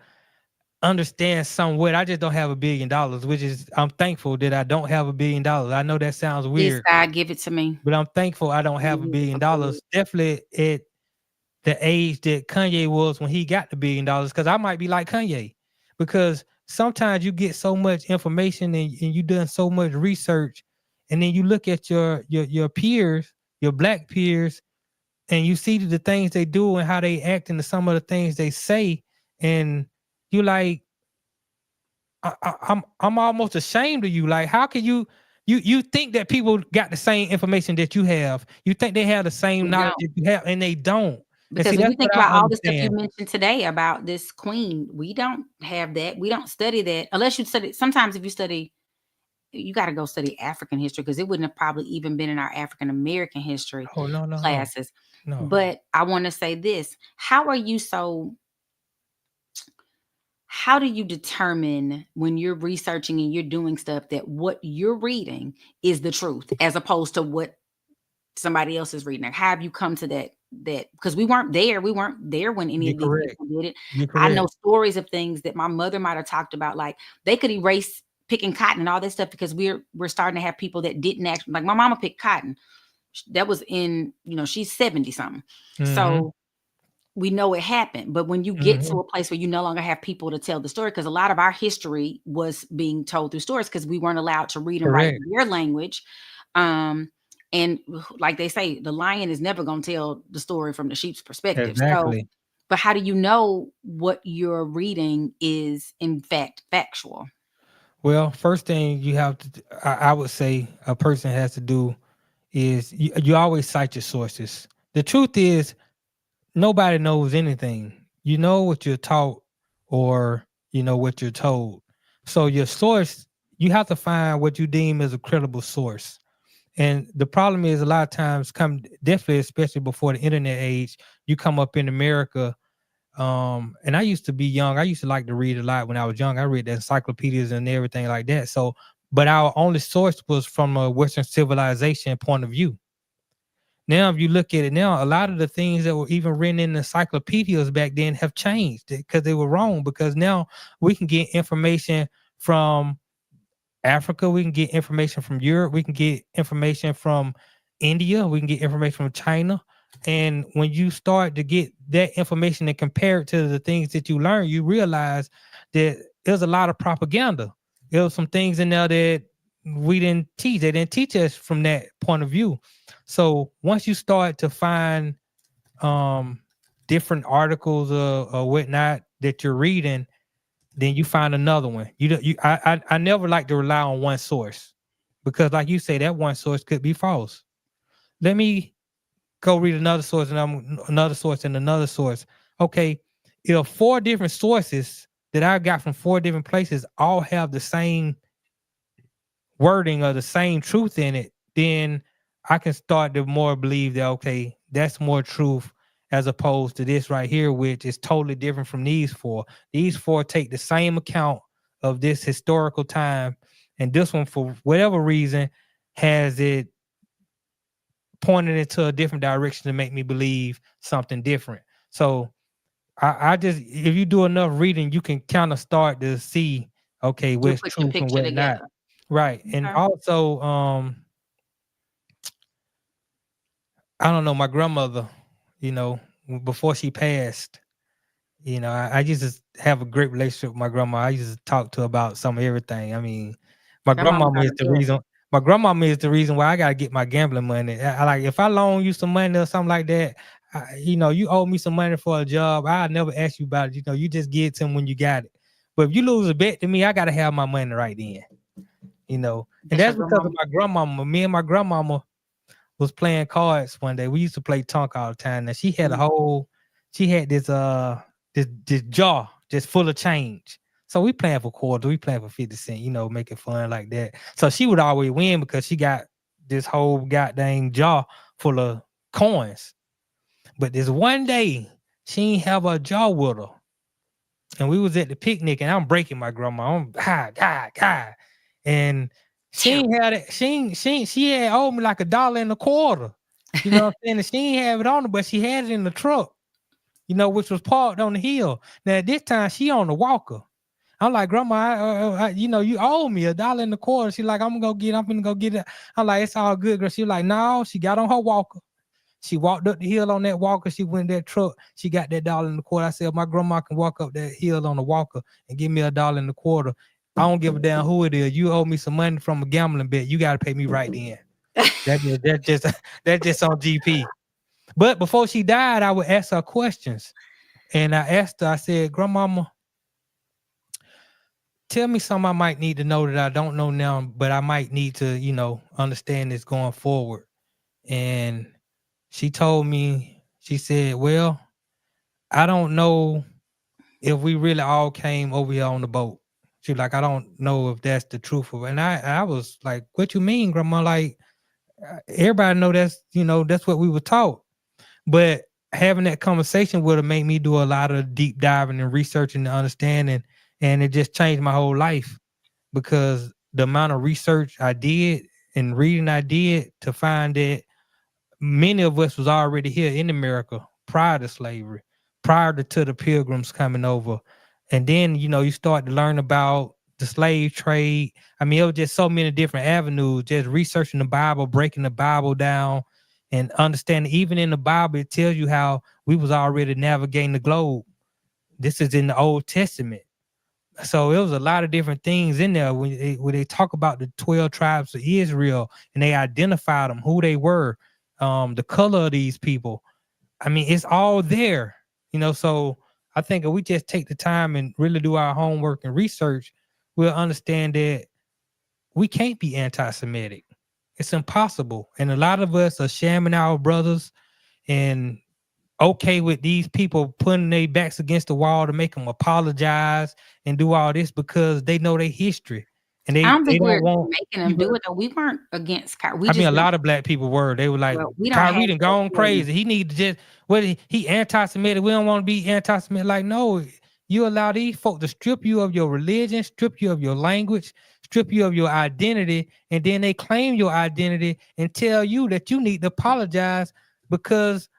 understand somewhat. I just don't have $1 billion, which is I'm thankful that I don't have $1 billion. I know that sounds Please, weird, God, give it to me. but I'm thankful I don't have $1 billion. Definitely at the age that Kanye was when he got the $1 billion, because I might be like Kanye. Because sometimes you get so much information and you done so much research, and then you look at your peers, your black peers, and you see the things they do and how they act and some of the things they say, and you like, I'm almost ashamed of you. Like, how can you think that people got the same information that you have? You think they have the same knowledge that you have, and they don't. Because see, when that's you think what I about all the stuff you understand. mentioned today about this queen, we don't have that. We don't study that unless you study. Sometimes if you study, you got to go study African history because it wouldn't have probably even been in our African American history Oh no, classes. no. But I want to say this: how are you so? How do you determine when you're researching and you're doing stuff that what you're reading is the truth as opposed to what somebody else is reading? Like, how have you come to that because we weren't there when any of these people did it. I know stories of things that my mother might have talked about, like they could erase picking cotton and all this stuff because we're starting to have people that didn't actually, like my mama picked cotton. That was in, she's 70 something. So we know it happened. But when you get to a place where you no longer have people to tell the story, because a lot of our history was being told through stories because we weren't allowed to read and write in their language. And like they say, the lion is never going to tell the story from the sheep's perspective. Exactly. So, but how do you know what you're reading is in fact factual? Well, first thing you have to, I would say a person has to do is you always cite your sources. The truth is nobody knows anything. You know what you're taught or you know what you're told. So your source, you have to find what you deem as a credible source. And the problem is a lot of times definitely, especially before the internet age, you come up in America. And I used to be young. I used to like to read a lot when I was young. I read the encyclopedias and everything like that. So, but our only source was from a Western civilization point of view. Now, if you look at it now, a lot of the things that were even written in the encyclopedias back then have changed because they were wrong. Because now we can get information from Africa, we can get information from Europe, we can get information from India, we can get information from China. And when you start to get that information and compare it to the things that you learn, you realize that there's a lot of propaganda. There was some things in there that we didn't teach. They didn't teach us from that point of view. So once you start to find different articles or whatnot that you're reading, then you find another one. I never like to rely on one source, because like you say, that one source could be false. Let me go read another source and another source and another source. Okay, if 4 different sources that I got from 4 different places all have the same wording or the same truth in it, then I can start to more believe that, okay, that's more truth as opposed to this right here, which is totally different from these 4. These 4 take the same account of this historical time, and this one, for whatever reason, has it pointed into a different direction to make me believe something different. So I just, if you do enough reading, you can kind of start to see, okay, You what's put your truth and picture what not. together. Right. And Okay. also, I don't know, my grandmother, before she passed, I used to have a great relationship with my grandma. I used to talk to her about some of everything. I mean, my That mama grandmama got is a the gift. reason. My grandmama is the reason why I gotta get my gambling money. I like, if I loan you some money or something like that, you owe me some money for a job, I'll never ask you about it. You just get it to them when you got it. But if you lose a bet to me, I gotta have my money right then. And That's your that's because of grandmama. my grandmama. Me and my grandmama was playing cards one day. We used to play tunk all the time. And she had this jar just full of change. So we playing for quarters, we playing for 50 cents, making fun like that. So she would always win because she got this whole goddamn jar full of coins. But this one day, she ain't have a jar with her. And we was at the picnic, and I'm breaking my grandma. I'm hi. And she ain't had it. She had owed me like $1.25. You know what I'm saying? And she ain't have it on her, but she had it in the truck, which was parked on the hill. Now at this time she on the walker. I'm like, grandma, you owe me $1.25. She like, I'm gonna go get it. I'm like, it's all good, girl. She like, no, she got on her walker. She walked up the hill on that walker. She went in that truck. She got that $1.25. I said, my grandma can walk up that hill on the walker and give me $1.25. I don't give a damn who it is. You owe me some money from a gambling bet. You got to pay me right then. That's just on GP. But before she died, I would ask her questions. And I asked her, I said, Grandmama, tell me something I might need to know that I don't know now, but I might need to, understand this going forward. And she told me, she said, well, I don't know if we really all came over here on the boat. She was like, I don't know if that's the truth of it. And I was like, what you mean, Grandma? Like, everybody know that's what we were taught. But having that conversation with her made me do a lot of deep diving and researching and understanding. And it just changed my whole life, because the amount of research I did and reading I did to find that many of us was already here in America prior to slavery, prior to the pilgrims coming over. And then, you start to learn about the slave trade. I mean, it was just so many different avenues, just researching the Bible, breaking the Bible down, and understanding even in the Bible, it tells you how we was already navigating the globe. This is in the Old Testament. So it was a lot of different things in there when they talk about the 12 tribes of Israel, and they identified them, who they were, the color of these people. I mean, it's all there, so I think if we just take the time and really do our homework and research, we'll understand that we can't be anti-Semitic. It's impossible. And a lot of us are shamming our brothers and okay with these people putting their backs against the wall to make them apologize and do all this because they know their history, and I they don't think don't we're want making them people. do it though. We weren't against Kyrie. We I mean, just a didn't. lot of black people were. They were like, Well, we don't have Kyrie done that gone feeling. crazy. He need to just he anti-Semitic. We don't want to be anti-Semitic. Like, no, you allow these folk to strip you of your religion, strip you of your language, strip you of your identity, and then they claim your identity and tell you that you need to apologize because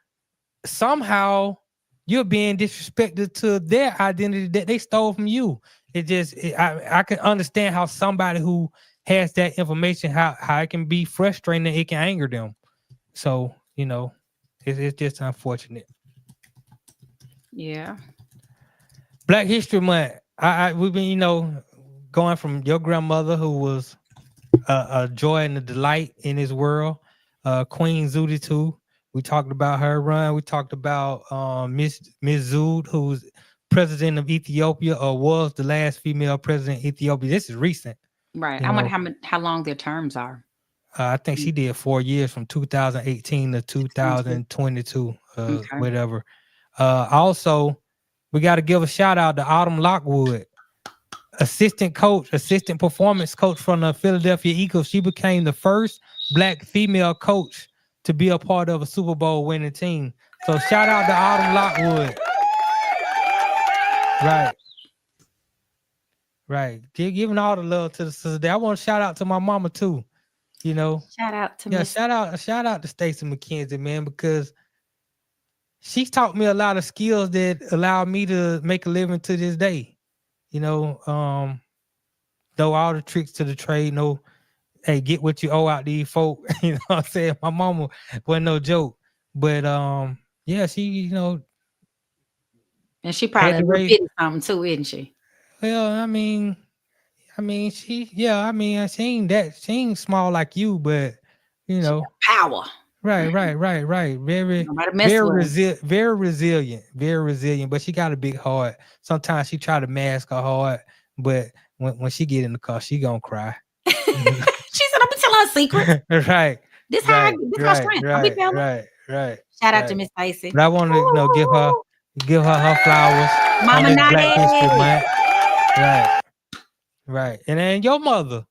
somehow you're being disrespected to their identity that they stole from you. I can understand how somebody who has that information, how it can be frustrating and it can anger them. So, it's just unfortunate. Yeah. Black History Month. We've been, going from your grandmother who was a joy and a delight in his world. Queen Zudi too. We talked about her run. We talked about Miss Zood, who's president of Ethiopia, or was the last female president of Ethiopia. This is recent. Right. You I wonder know, how long their terms are. I think she did 4 years from 2018 to 2022, Okay. whatever. Also, we got to give a shout out to Autumn Lockwood, assistant performance coach from the Philadelphia Eagles. She became the first Black female coach to be a part of a Super Bowl winning team. So shout out to Autumn Lockwood. Right. Giving all the love to the sister. I want to shout out to my mama too. You know, Shout out to yeah, Miss. shout out to Stacey McKenzie, man, because she's taught me a lot of skills that allow me to make a living to this day. You know, though all the tricks to the trade, no, hey, get what you owe out these folk. You know what I'm saying? My mama wasn't no joke. But yeah, she, And she had probably to raise. repeated something too, isn't she? Well, I mean, she ain't small like you, but you know, Power. right. Very, Nobody mess with her. very resilient. But she got a big heart. Sometimes she try to mask her heart, but when she get in the car, she gonna cry. She said, "I'm gonna tell her secret." Right. This how strength. I'll be telling. Right. Shout out to Miss Stacey. But I want to give her flowers. Mama on this Black History Nutty. Month. Right. And then your mother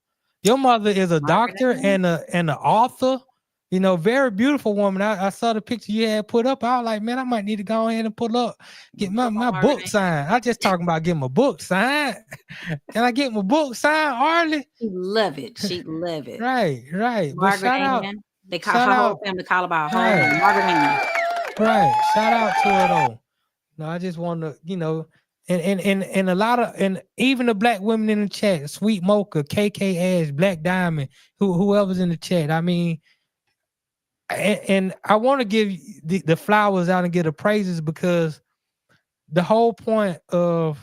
is a doctor and an author. You know, very beautiful woman. I saw the picture you had put up. I was like, man, I might need to go ahead and get my book signed. I just talking about getting my book signed. Can I get my book signed, Arle? She love it. She love it. Right. But Margaret shout out. Ann. They call her whole family call about her name, Margaret Ann. Right. Shout out to her though. No, I just want to, and a lot of, and even the Black women in the chat, Sweet Mocha, KK Ash, Black Diamond, whoever's in the chat. I mean, and I want to give the flowers out and get the praises, because the whole point of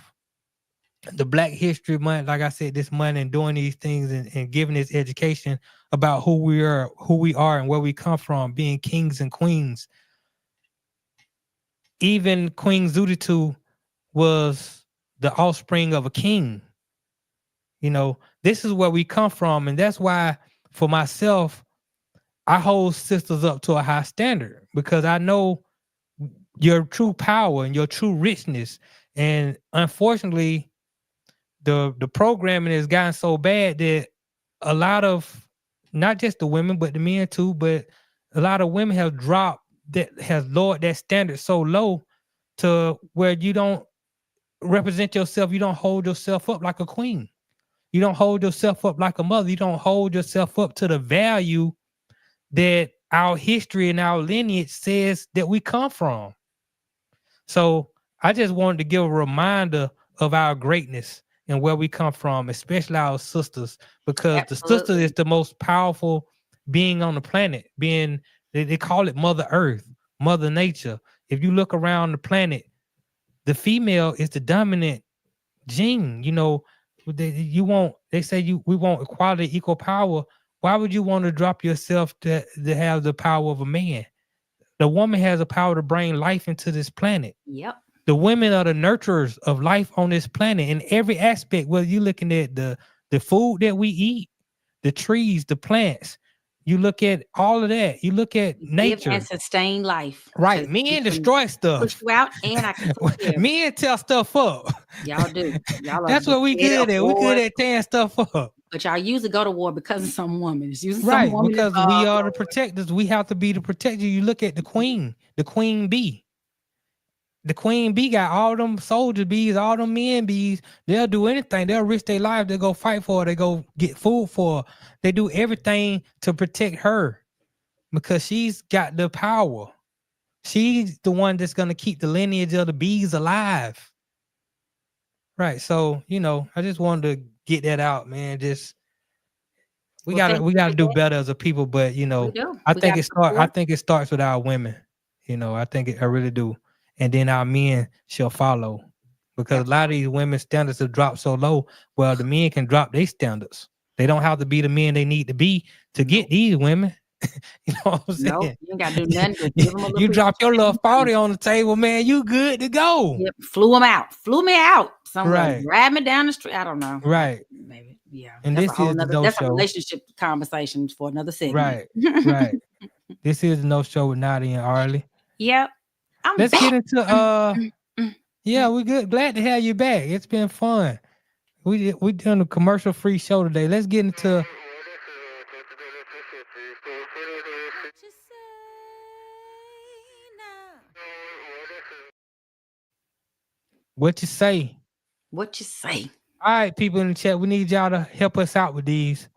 the Black History Month, like I said, this month, and doing these things and giving this education about who we are and where we come from, being kings and queens. Even Queen Zuditu was the offspring of a king. You know, this is where we come from. And that's why, for myself, I hold sisters up to a high standard, because I know your true power and your true richness. And unfortunately, the programming has gotten so bad that a lot of, not just the women, but the men too, but a lot of women have lowered that standard so low to where you don't represent yourself. You don't hold yourself up like a queen. You don't hold yourself up like a mother. You don't hold yourself up to the value that our history and our lineage says that we come from. So I just wanted to give a reminder of our greatness and where we come from, especially our sisters, because the sister is the most powerful being on the planet. They call it Mother Earth, Mother Nature. If you look around the planet, the female is the dominant gene. You know, they say we want equality, equal power. Why would you want to drop yourself to have the power of a man? The woman has the power to bring life into this planet. Yep. The women are the nurturers of life on this planet in every aspect. Whether you're looking at the food that we eat, the trees, the plants, you look at all of that. You look at nature. Give and sustain life. Right. Men destroy stuff. Push you out, and I can men tear stuff up. Y'all do. Y'all That's what we good at. We good at tearing stuff up. But y'all usually go to war because of some woman. It's usually right, some woman because we are the protectors. We have to be the protector. You look at the queen bee. The queen bee got all them soldier bees, all them men bees. They'll do anything. They'll risk their lives. They go fight for her. They go get food for her. They do everything to protect her because she's got the power. She's the one that's going to keep the lineage of the bees alive. Right. So, I just wanted to get that out, man. We gotta do better as a people, but I think it starts with our women. I really do. And then our men shall follow. Because a lot of these women's standards have dropped so low. Well, the men can drop their standards. They don't have to be the men they need to be to get these women. You know what I'm saying? No, you ain't got to do nothing but give them a little You bit drop your little of 40 on the table, man. You good to go. Yep, flew me out somewhere, Right. grab me down the street. I don't know. Right. Maybe, yeah. And That's a this whole is the nother. no That's a show. relationship conversation for another segment. Right. Right. This is the no show with Notty and Arle. Yep. I'm Let's back. get into yeah, we good. Glad to have you back. It's been fun. We done a commercial free show today. Let's get into what you say. What you say? All right, people in the chat, we need y'all to help us out with these.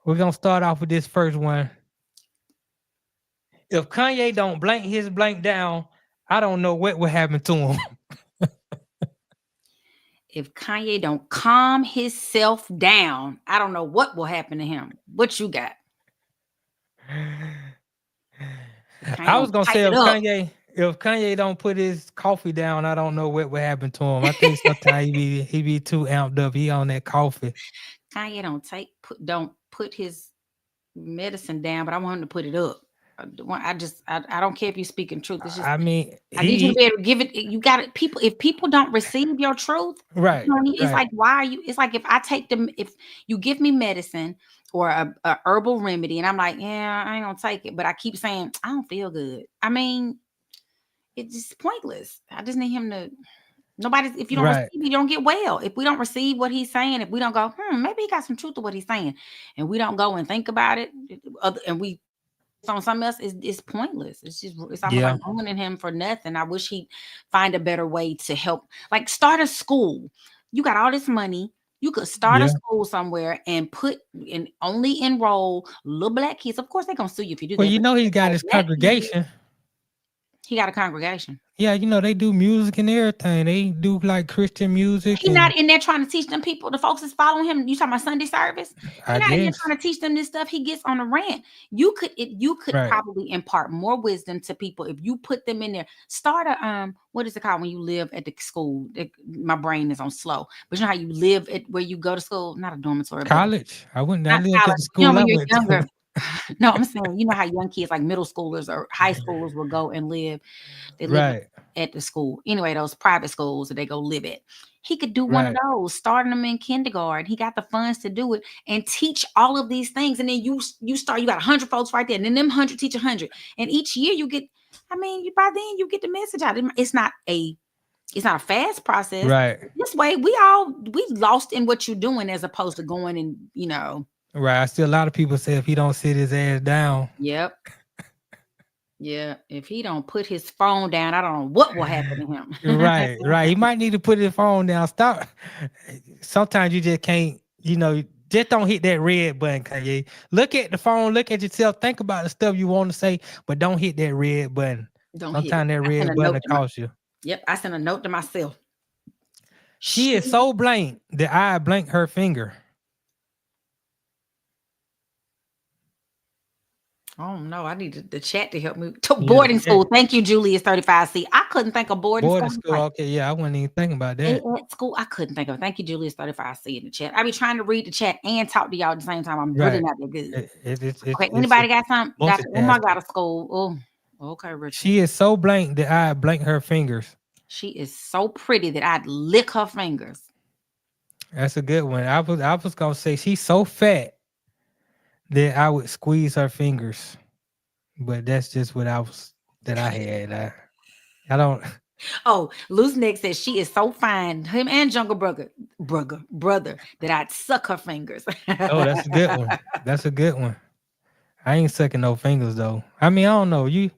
We're gonna start off with this first one. If Kanye don't blank his blank down, I don't know what will happen to him. If Kanye don't calm himself down, I don't know what will happen to him. What you got? I was gonna say if Kanye don't put his coffee down, I don't know what will happen to him. I think sometimes he be too amped up. He on that coffee. Kanye don't put his medicine down, but I want him to put it up. I don't care if you're speaking truth. It's just, I mean, I need you to be able to give it. You got it. People, if people don't receive your truth, right? It's like, why are you? It's like if I take them, if you give me medicine or a herbal remedy, and I'm like, yeah, I ain't gonna take it, but I keep saying I don't feel good. I mean, it's just pointless. I just need him to. If you don't receive, you don't get well. If we don't receive what he's saying, if we don't go, maybe he got some truth to what he's saying, and we don't go and think about it, and we on something else, it's pointless. It's almost like ruining him for nothing. I wish he'd find a better way to help. Like start a school. You got all this money. You could start a school somewhere and only enroll little black kids. Of course, they're gonna sue you if you do that. Well, you know he's got his congregation. He got a congregation. Yeah, you know, they do music and everything. They do like Christian music. He's not in there trying to teach them people, the folks that's following him. You talking about Sunday service? He's not in there trying to teach them this stuff. He gets on a rant. You could probably impart more wisdom to people if you put them in there. Start a what is it called when you live at the school? My brain is on slow. But you know how you live at where you go to school? Not a dormitory. College. I lived at the school. You know, when you're younger. No, I'm saying, you know how young kids like middle schoolers or high schoolers will go and live. They live at the school. Anyway, those private schools that they go live at. He could do one of those, starting them in kindergarten. He got the funds to do it and teach all of these things. And then you got 100 folks right there. And then them 100 teach 100. And each year you get, by then you get the message out. It's not a fast process. Right. This way we lost in what you're doing as opposed to going and, you know. Right. I see a lot of people say if he don't sit his ass down. Yep. Yeah. If he don't put his phone down, I don't know what will happen to him. Right. He might need to put his phone down. Stop. Sometimes you just can't, just don't hit that red button, Kanye. Look at the phone, look at yourself, think about the stuff you want to say, but don't hit that red button. Sometimes that red button will cost you. Yep. I sent a note to myself. She is so blank that I blank her finger. Oh no, I need the chat to help me. Boarding school. Thank you, Julius 35C. I couldn't think of boarding school. Okay, yeah, I wasn't even thinking about that. At school, I couldn't think of it. Thank you, Julius 35C in the chat. I be trying to read the chat and talk to y'all at the same time. I'm really not that good. Okay, anybody got something? I got a school. Oh, okay, Richard. She is so blank that I blank her fingers. She is so pretty that I'd lick her fingers. That's a good one. I was gonna say she's so fat that I would squeeze her fingers, but that's just what I had. I don't. Oh, Loose Neck says she is so fine. Him and Jungle brother, that I'd suck her fingers. Oh, that's a good one. That's a good one. I ain't sucking no fingers though. I mean, I don't know you.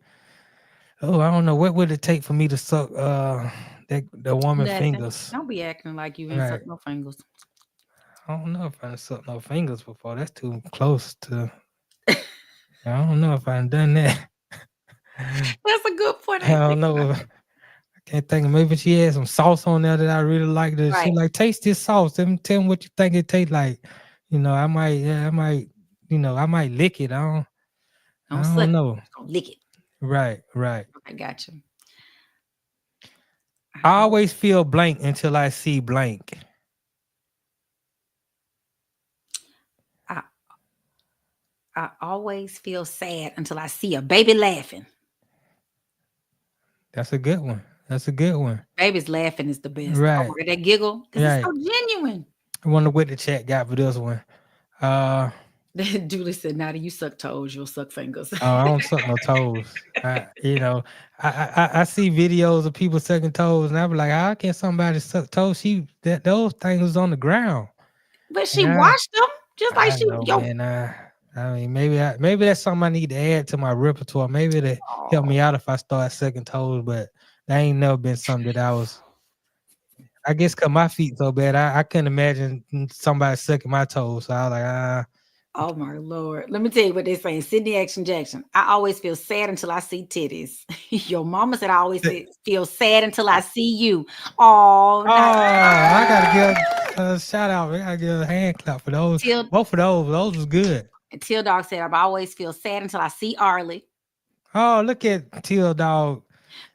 Oh, I don't know what would it take for me to suck the woman fingers. Don't be acting like you ain't suck no fingers. I don't know if I sucked no fingers before. That's too close to. I don't know if I've done that. That's a good point. I don't know. I can't think. Maybe she had some sauce on there that I really liked. She like, taste this sauce. Tell me what you think it tastes like. I might lick it. I don't know. Lick it. Right. I got you. I always feel blank until I see blank. I always feel sad until I see a baby laughing. That's a good one. That's a good one. Babies laughing is the best. Oh Right. my God, that giggle, because it's so Right. genuine. I wonder what the chat got for this one. Julie said, "Now that you suck toes, you'll suck fingers." Oh, I don't suck no toes. I see videos of people sucking toes, and I be like, how can somebody suck toes? Those things was on the ground. But she And washed them just like I she. know, man. I mean, maybe that's something I need to add to my repertoire. Maybe to help me out if I start sucking toes. But that ain't never been something that I was. I guess cause my feet so bad, I couldn't imagine somebody sucking my toes. So I was like, Oh my Lord. Let me tell you what they're saying. Sydney Action Jackson. I always feel sad until I see titties. Your mama said I always feel sad until I see you. Oh, I gotta give a shout out. I gotta give a hand clap for those. Both of those. Those was good. Teal Dog said I always feel sad until I see Arle. Oh, look at Teal Dog.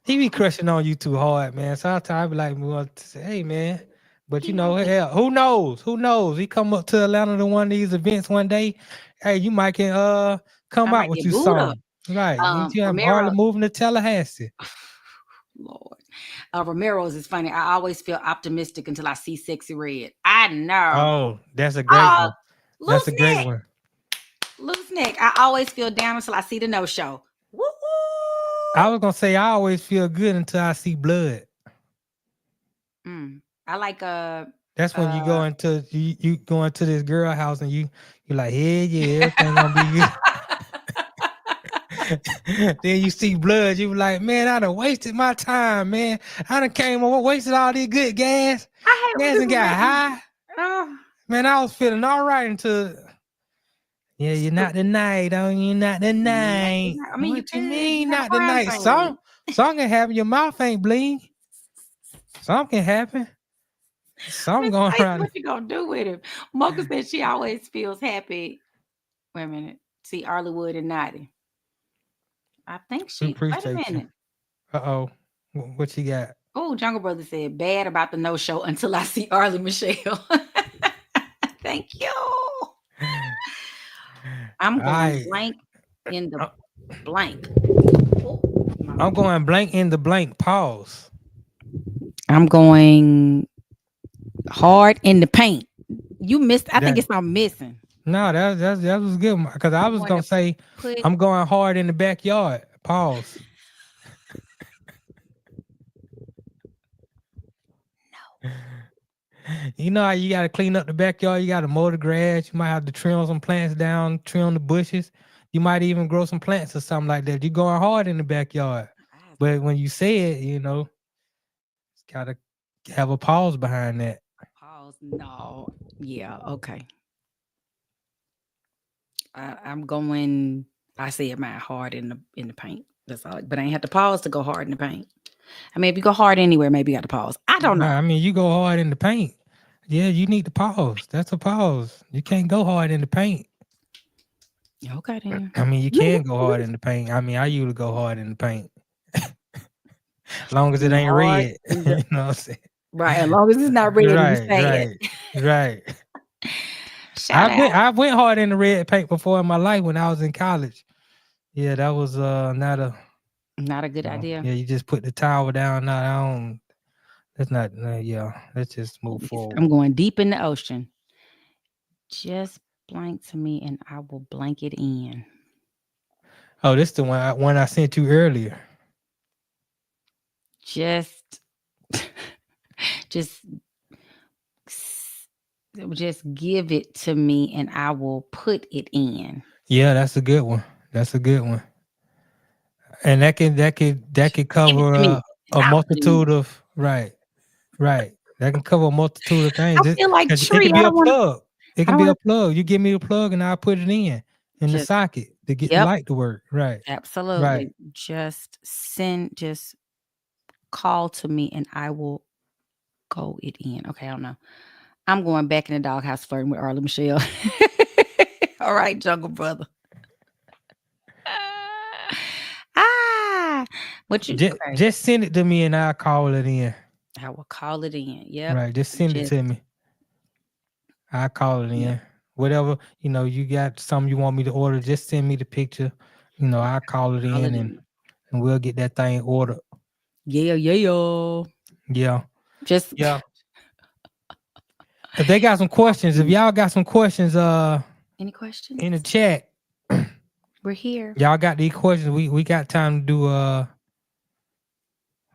He be crushing on you too hard, man. Sometimes I be like, well, hey, man. But you know, hell, who knows? Who knows? He come up to Atlanta to one of these events one day. Hey, you might can come out with you something. Right. You have Arle moving to Tallahassee. Lord. Romero's is funny. I always feel optimistic until I see Sexy Red. I know. Oh, that's a great one. That's a great one. Loose neck. I always feel down until I see the no-show. Woo-hoo! I was gonna say I always feel good until I see blood. I like that's when you go into you go into this girl house and you're like, yeah, everything gonna be good. Then you see blood, you be like, man, I done wasted my time, man. I done came over, wasted all this good gas. Gas and got high. Man, I was feeling all right until you're not the night, you're not the night. I mean, what you mean not the night? Some can happen, your mouth ain't bleeding. Some can happen. Something going around. What you gonna do with him? Mocha said she always feels happy. Wait a minute. See Arle Wood and Notty. I think she. Wait a minute. Uh-oh. What you got? Oh, Jungle Brother said bad about the no-show until I see Arle Michelle. Thank you. I'm going blank in the blank. I'm going blank in the blank. Pause. I'm going hard in the paint. You missed. I think it's I'm missing. No, that was good because I was gonna say I'm going hard in the backyard. Pause. No. You know how you gotta clean up the backyard. You gotta mow the grass. You might have to trim some plants down, trim the bushes. You might even grow some plants or something like that. You're going hard in the backyard. But when you say it, it's gotta have a pause behind that. Pause. No. Yeah. Okay. I'm going. I said mine hard in the paint. That's all. But I ain't have to pause to go hard in the paint. I mean, if you go hard anywhere, maybe you got to pause. I don't know. I mean, you go hard in the paint. Yeah, you need to pause. That's a pause. You can't go hard in the paint. Okay, then. I mean, you can go hard in the paint. I mean, I usually go hard in the paint. As long as it ain't red. You know what I'm saying? Right. As long as it's not red. Right. I went hard in the red paint before in my life when I was in college. Yeah, that was not a good idea. Yeah, you just put the towel down. No, that's not. Let's just move forward. I'm going deep in the ocean. Just blank to me, and I will blank it in. Oh, this is the one I sent you earlier. Just give it to me, and I will put it in. Yeah, that's a good one. And that could cover a multitude of right. That can cover a multitude of things. I feel like tree. It can be a plug. It can be a plug. You give me a plug, and I'll put it in the socket to get the light to work. Right. Absolutely. Right. Just call to me, and I will go it in. Okay, I don't know. I'm going back in the doghouse flirting with Arle Michelle. All right, Jungle Brother. Just send it to me and I'll call it in. I will call it in. Yeah. Right. Just send it to me. I'll call it in. whatever, you got something you want me to order, just send me the picture. I call it in and we'll get that thing ordered. Yeah. Yeah. Just Yeah. If they got some questions, if y'all got some questions any questions? in the chat, We're here. y'all got these questions. We got time to do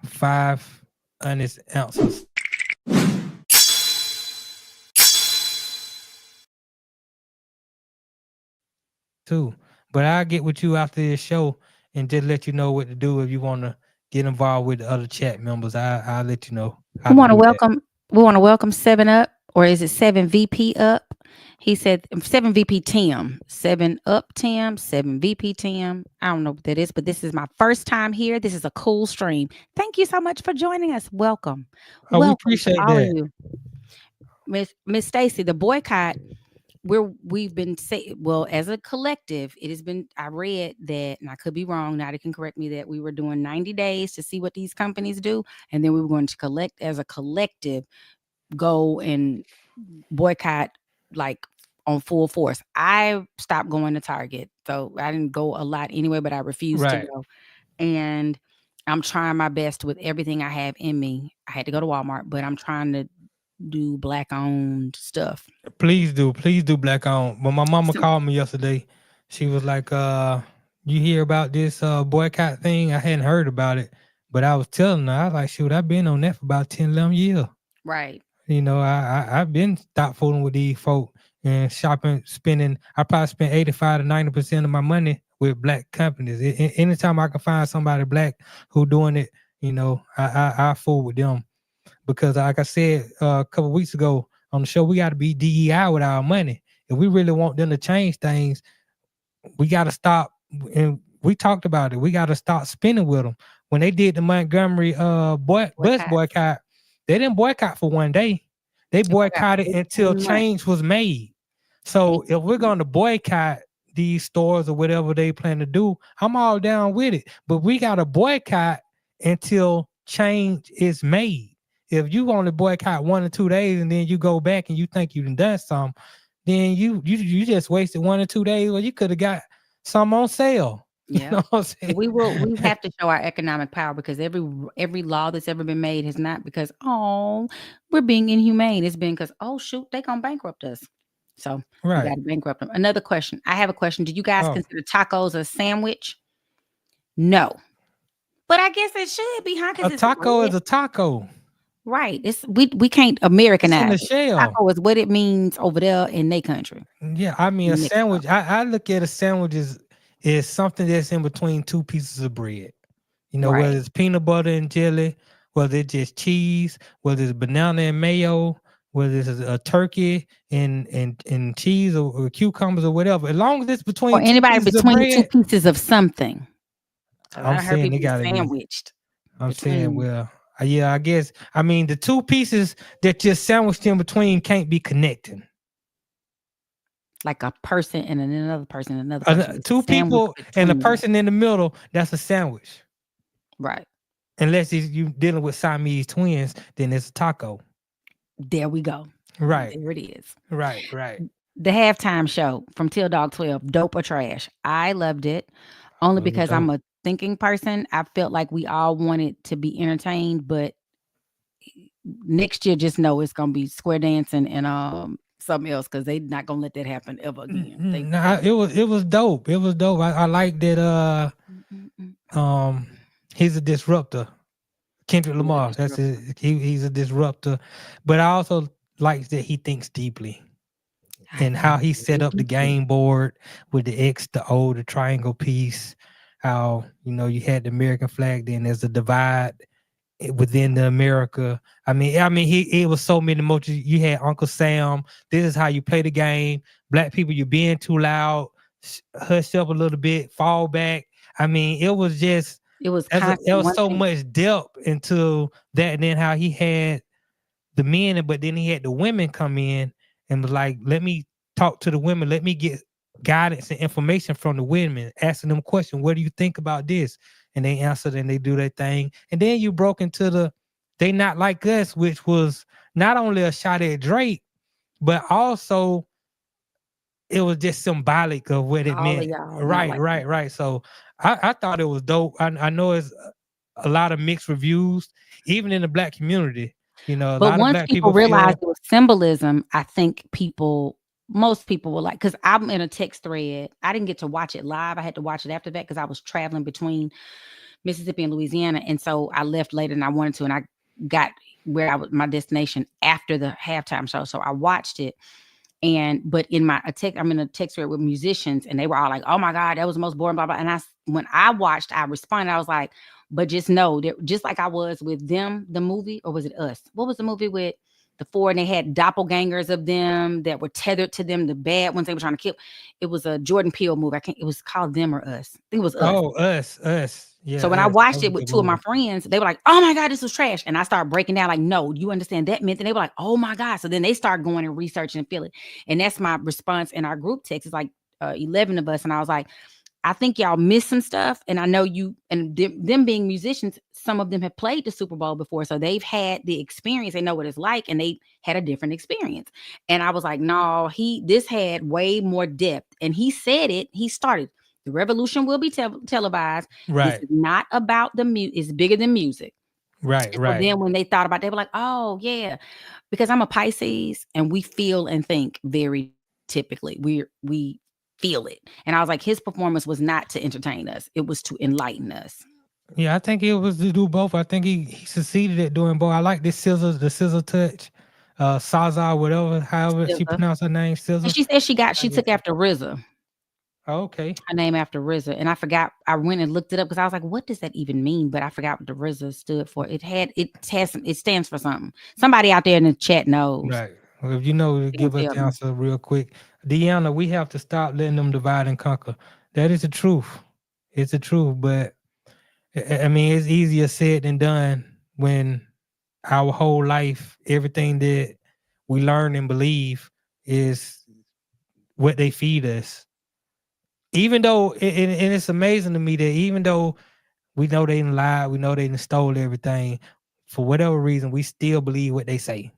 5 honest answers. Too. But I'll get with you after this show and just let you know what to do if you want to get involved with the other chat members. I'll let you know how We to want to do that. welcome 7 Up, or is it 7 VP Up? He said 7 VP Tim, 7 Up Tim, 7 VP Tim. I don't know what that is, but this is my first time here. This is a cool stream. Thank you so much for joining us. Welcome. We Welcome appreciate to all that. of you. Miss Stacy, the boycott, we've been as a collective, it has been, I read that, and I could be wrong, Nadi can correct me, that we were doing 90 days to see what these companies do, and then we were going to collect as a collective, go and boycott like on full force. I stopped going to Target, so I didn't go a lot anyway, but I refused to go. And I'm trying my best with everything I have in me. I had to go to Walmart, but I'm trying to do Black owned stuff. Please do Black owned. When my mama called me yesterday, she was like, you hear about this boycott thing? I hadn't heard about it, but I was telling her, I was like, shoot, I've been on that for about 10, 11 years. Right. I've been stop fooling with these folk and shopping, spending. I probably spent 85 to 90% of my money with Black companies. Anytime I can find somebody Black who doing it, I fool with them. Because like I said a couple weeks ago on the show, we got to be DEI with our money. If we really want them to change things, we got to stop. And we talked about it. We got to stop spending with them. When they did the Montgomery bus boycott, they didn't boycott for one day. They boycotted until change was made. So if we're going to boycott these stores or whatever they plan to do, I'm all down with it. But we got to boycott until change is made. If you only boycott 1 or 2 days and then you go back and you think you done something, then you just wasted 1 or 2 days. Well, you could have got some on sale. Yeah. You know what I'm saying? We have to show our economic power, because every law that's ever been made has not because we're being inhumane. It's been because shoot, they gonna bankrupt us. So we gotta bankrupt them. Another question. I have a question. Do you guys consider tacos a sandwich? No. But I guess it should be, huh? A taco is a taco. Right. We can't Americanize. It's in the shell. Taco is what it means over there in their country. Yeah, I mean a sandwich. I look at a sandwich is something that's in between 2 pieces of bread. Whether it's peanut butter and jelly, whether it's just cheese, whether it's banana and mayo, whether it's a turkey and cheese or cucumbers or whatever. As long as it's between anybody between 2 pieces of something. I'm saying they gotta sandwiched. I'm saying, well, yeah, I guess. I mean, the 2 pieces that you're sandwiched in between can't be connecting. Like a person and another person, another person. 2 people and a person in the middle, that's a sandwich. Right. Unless you dealing with Siamese twins, then it's a taco. There we go. Right. There it is. Right. The halftime show from Till Dog 12, dope or trash. I loved it only because I'm a thinking person. I felt like we all wanted to be entertained, but next year, just know it's gonna be square dancing and something else, because they're not gonna let that happen ever again. It was dope. It was dope. I like that. He's a disruptor. Kendrick Lamar. That's it. He's a disruptor, but I also like that he thinks deeply. And how he set up the game board with the X, the O, the triangle piece. How you had the American flag. Then there's a divide within the America. I mean, it was so many emotions. You had Uncle Sam. This is how you play the game. Black people, you're being too loud. Hush up a little bit. Fall back. I mean, it was just. There was so much depth into that, and then how he had the men, but then he had the women come in and was like, let me talk to the women. Let me get guidance and information from the women, asking them questions. What do you think about this? And they answered and they do their thing. And then you broke into They Not Like Us, which was not only a shot at Drake, but also it was just symbolic of what it All of meant. y'all not Right, like right, that. right. So I thought it was dope. I know it's a lot of mixed reviews, even in the black community. You know, a But lot of once black people people realized feel it was symbolism, I think most people were like, because I'm in a text thread. I didn't get to watch it live. I had to watch it after that because I was traveling between Mississippi and Louisiana. And so I left later than I wanted to. And I got where I was my destination after the halftime show. So I watched it. But in I'm in a text thread with musicians, and they were all like, "Oh my God, that was the most boring." Blah blah. And when I watched, I responded. I was like, "But just know that just like I was with them, the movie, or was it Us? What was the movie with the four? And they had doppelgangers of them that were tethered to them, the bad ones they were trying to kill. It was a Jordan Peele movie. It was called Them or Us. I think it was Us. us. Yeah, So when I us. That watched was it a with good two of my movie. friends, they were like, "Oh my God, this was trash." And I started breaking down like, "No, you understand that meant." And they were like, "Oh my God." So then they started going and researching and feeling. And that's my response in our group text. It's like 11 of us. And I was like, "I think y'all missed some stuff. And I know you and them being musicians, some of them have played the Super Bowl before. So they've had the experience. They know what it's like, and they had a different experience." And I was like, "No, this had way more depth." And he said it, he started. The revolution will be televised. This Right, is not about the music. It's bigger than music. right, And so right. then when they thought about it, they were like, "Oh, yeah." Because I'm a Pisces and we feel and think very typically. We feel it. And I was like, his performance was not to entertain us. It was to enlighten us. Yeah, I think it was to do both. I think he succeeded at doing both. I like the scissor touch, Saza, whatever, however she SZA. pronounced her name, And scissor. she said I she get took it. after RZA. Oh, okay. Her name after RZA. And I forgot, I went and looked it up because I was like, what does that even mean? But I forgot what the RZA stood for. It stands for something. Somebody out there in the chat knows. Right. Well, if you know, They can give us tell the me. answer real quick. Deanna, we have to stop letting them divide and conquer. That is the truth. It's the truth. But I mean, it's easier said than done when our whole life, everything that we learn and believe is what they feed us. Even though, and it's amazing to me that even though we know they done lied, we know they done stole everything, for whatever reason, we still believe what they say.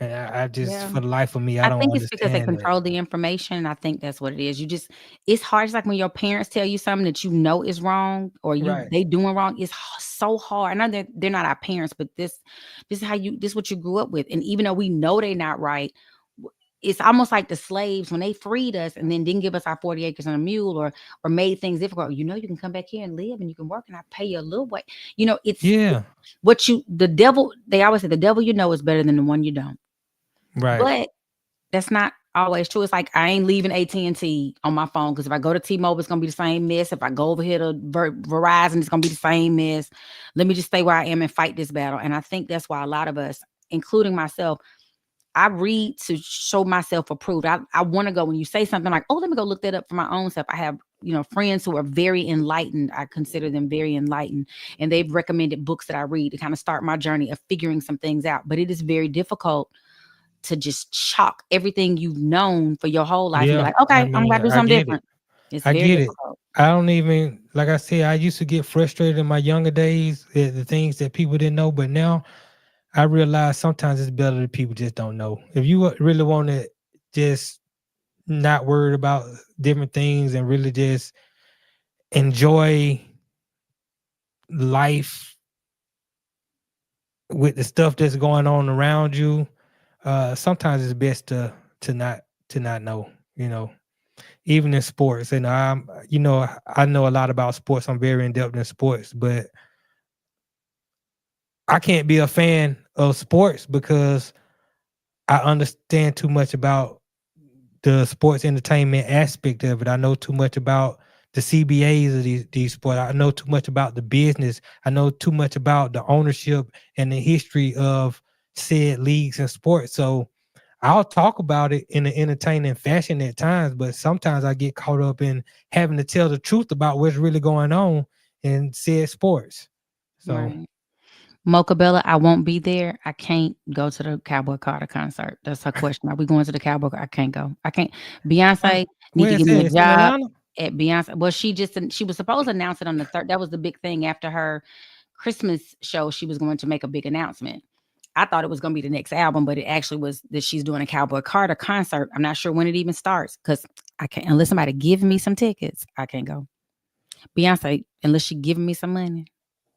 And I just, Yeah. for the life of me, I I don't think it's because they understand that. control the information. I think that's what it is. It's hard. It's like when your parents tell you something that you know is wrong or Right. they doing wrong. It's so hard. I know that they're not our parents, but this is this is what you grew up with. And even though we know they're not right, it's almost like the slaves when they freed us and then didn't give us our 40 acres and a mule or made things difficult. You know, you can come back here and live and you can work and I pay you a little way. You know, Yeah. the devil, they always say the devil you know is better than the one you don't. Right. But that's not always true. It's like I ain't leaving AT&T on my phone because if I go to T-Mobile, it's gonna be the same mess. If I go over here to Verizon, it's gonna be the same mess. Let me just stay where I am and fight this battle. And I think that's why a lot of us, including myself, I read to show myself approved. I want to go when you say something like, "Oh, let me go look that up for my own self." I have friends who are very enlightened. I consider them very enlightened, and they've recommended books that I read to kind of start my journey of figuring some things out. But it is very difficult to just chalk everything you've known for your whole life and be Yeah. like, I "Okay, I'm about mean, to do I something get it. different." It's I very get it. difficult. I don't even, like I said, I used to get frustrated in my younger days at the things that people didn't know, but now I realize sometimes it's better that people just don't know. If you really want to just not worried about different things and really just enjoy life with the stuff that's going on around you, sometimes it's best to not know, even in sports. And I know a lot about sports. I'm very in depth in sports, but I can't be a fan of sports because I understand too much about the sports entertainment aspect of it. I know too much about the CBAs of these sports. I know too much about the business. I know too much about the ownership and the history of said leagues and sports. So I'll talk about it in an entertaining fashion at times, but sometimes I get caught up in having to tell the truth about what's really going on in said sports. So Right. Mocha Bella, I won't be there. I can't go to the Cowboy Carter concert. That's her question. Are we going to the Cowboy? I can't go. I can't. Beyonce need where to is give it? me a It's in job Atlanta? at Beyonce. Well, she was supposed to announce it on the third. That was the big thing after her Christmas show. She was going to make a big announcement. I thought it was gonna be the next album, but it actually was that she's doing a Cowboy Carter concert. I'm not sure when it even starts because I can't unless somebody give me some tickets. I can't go. Beyonce, unless she giving me some money.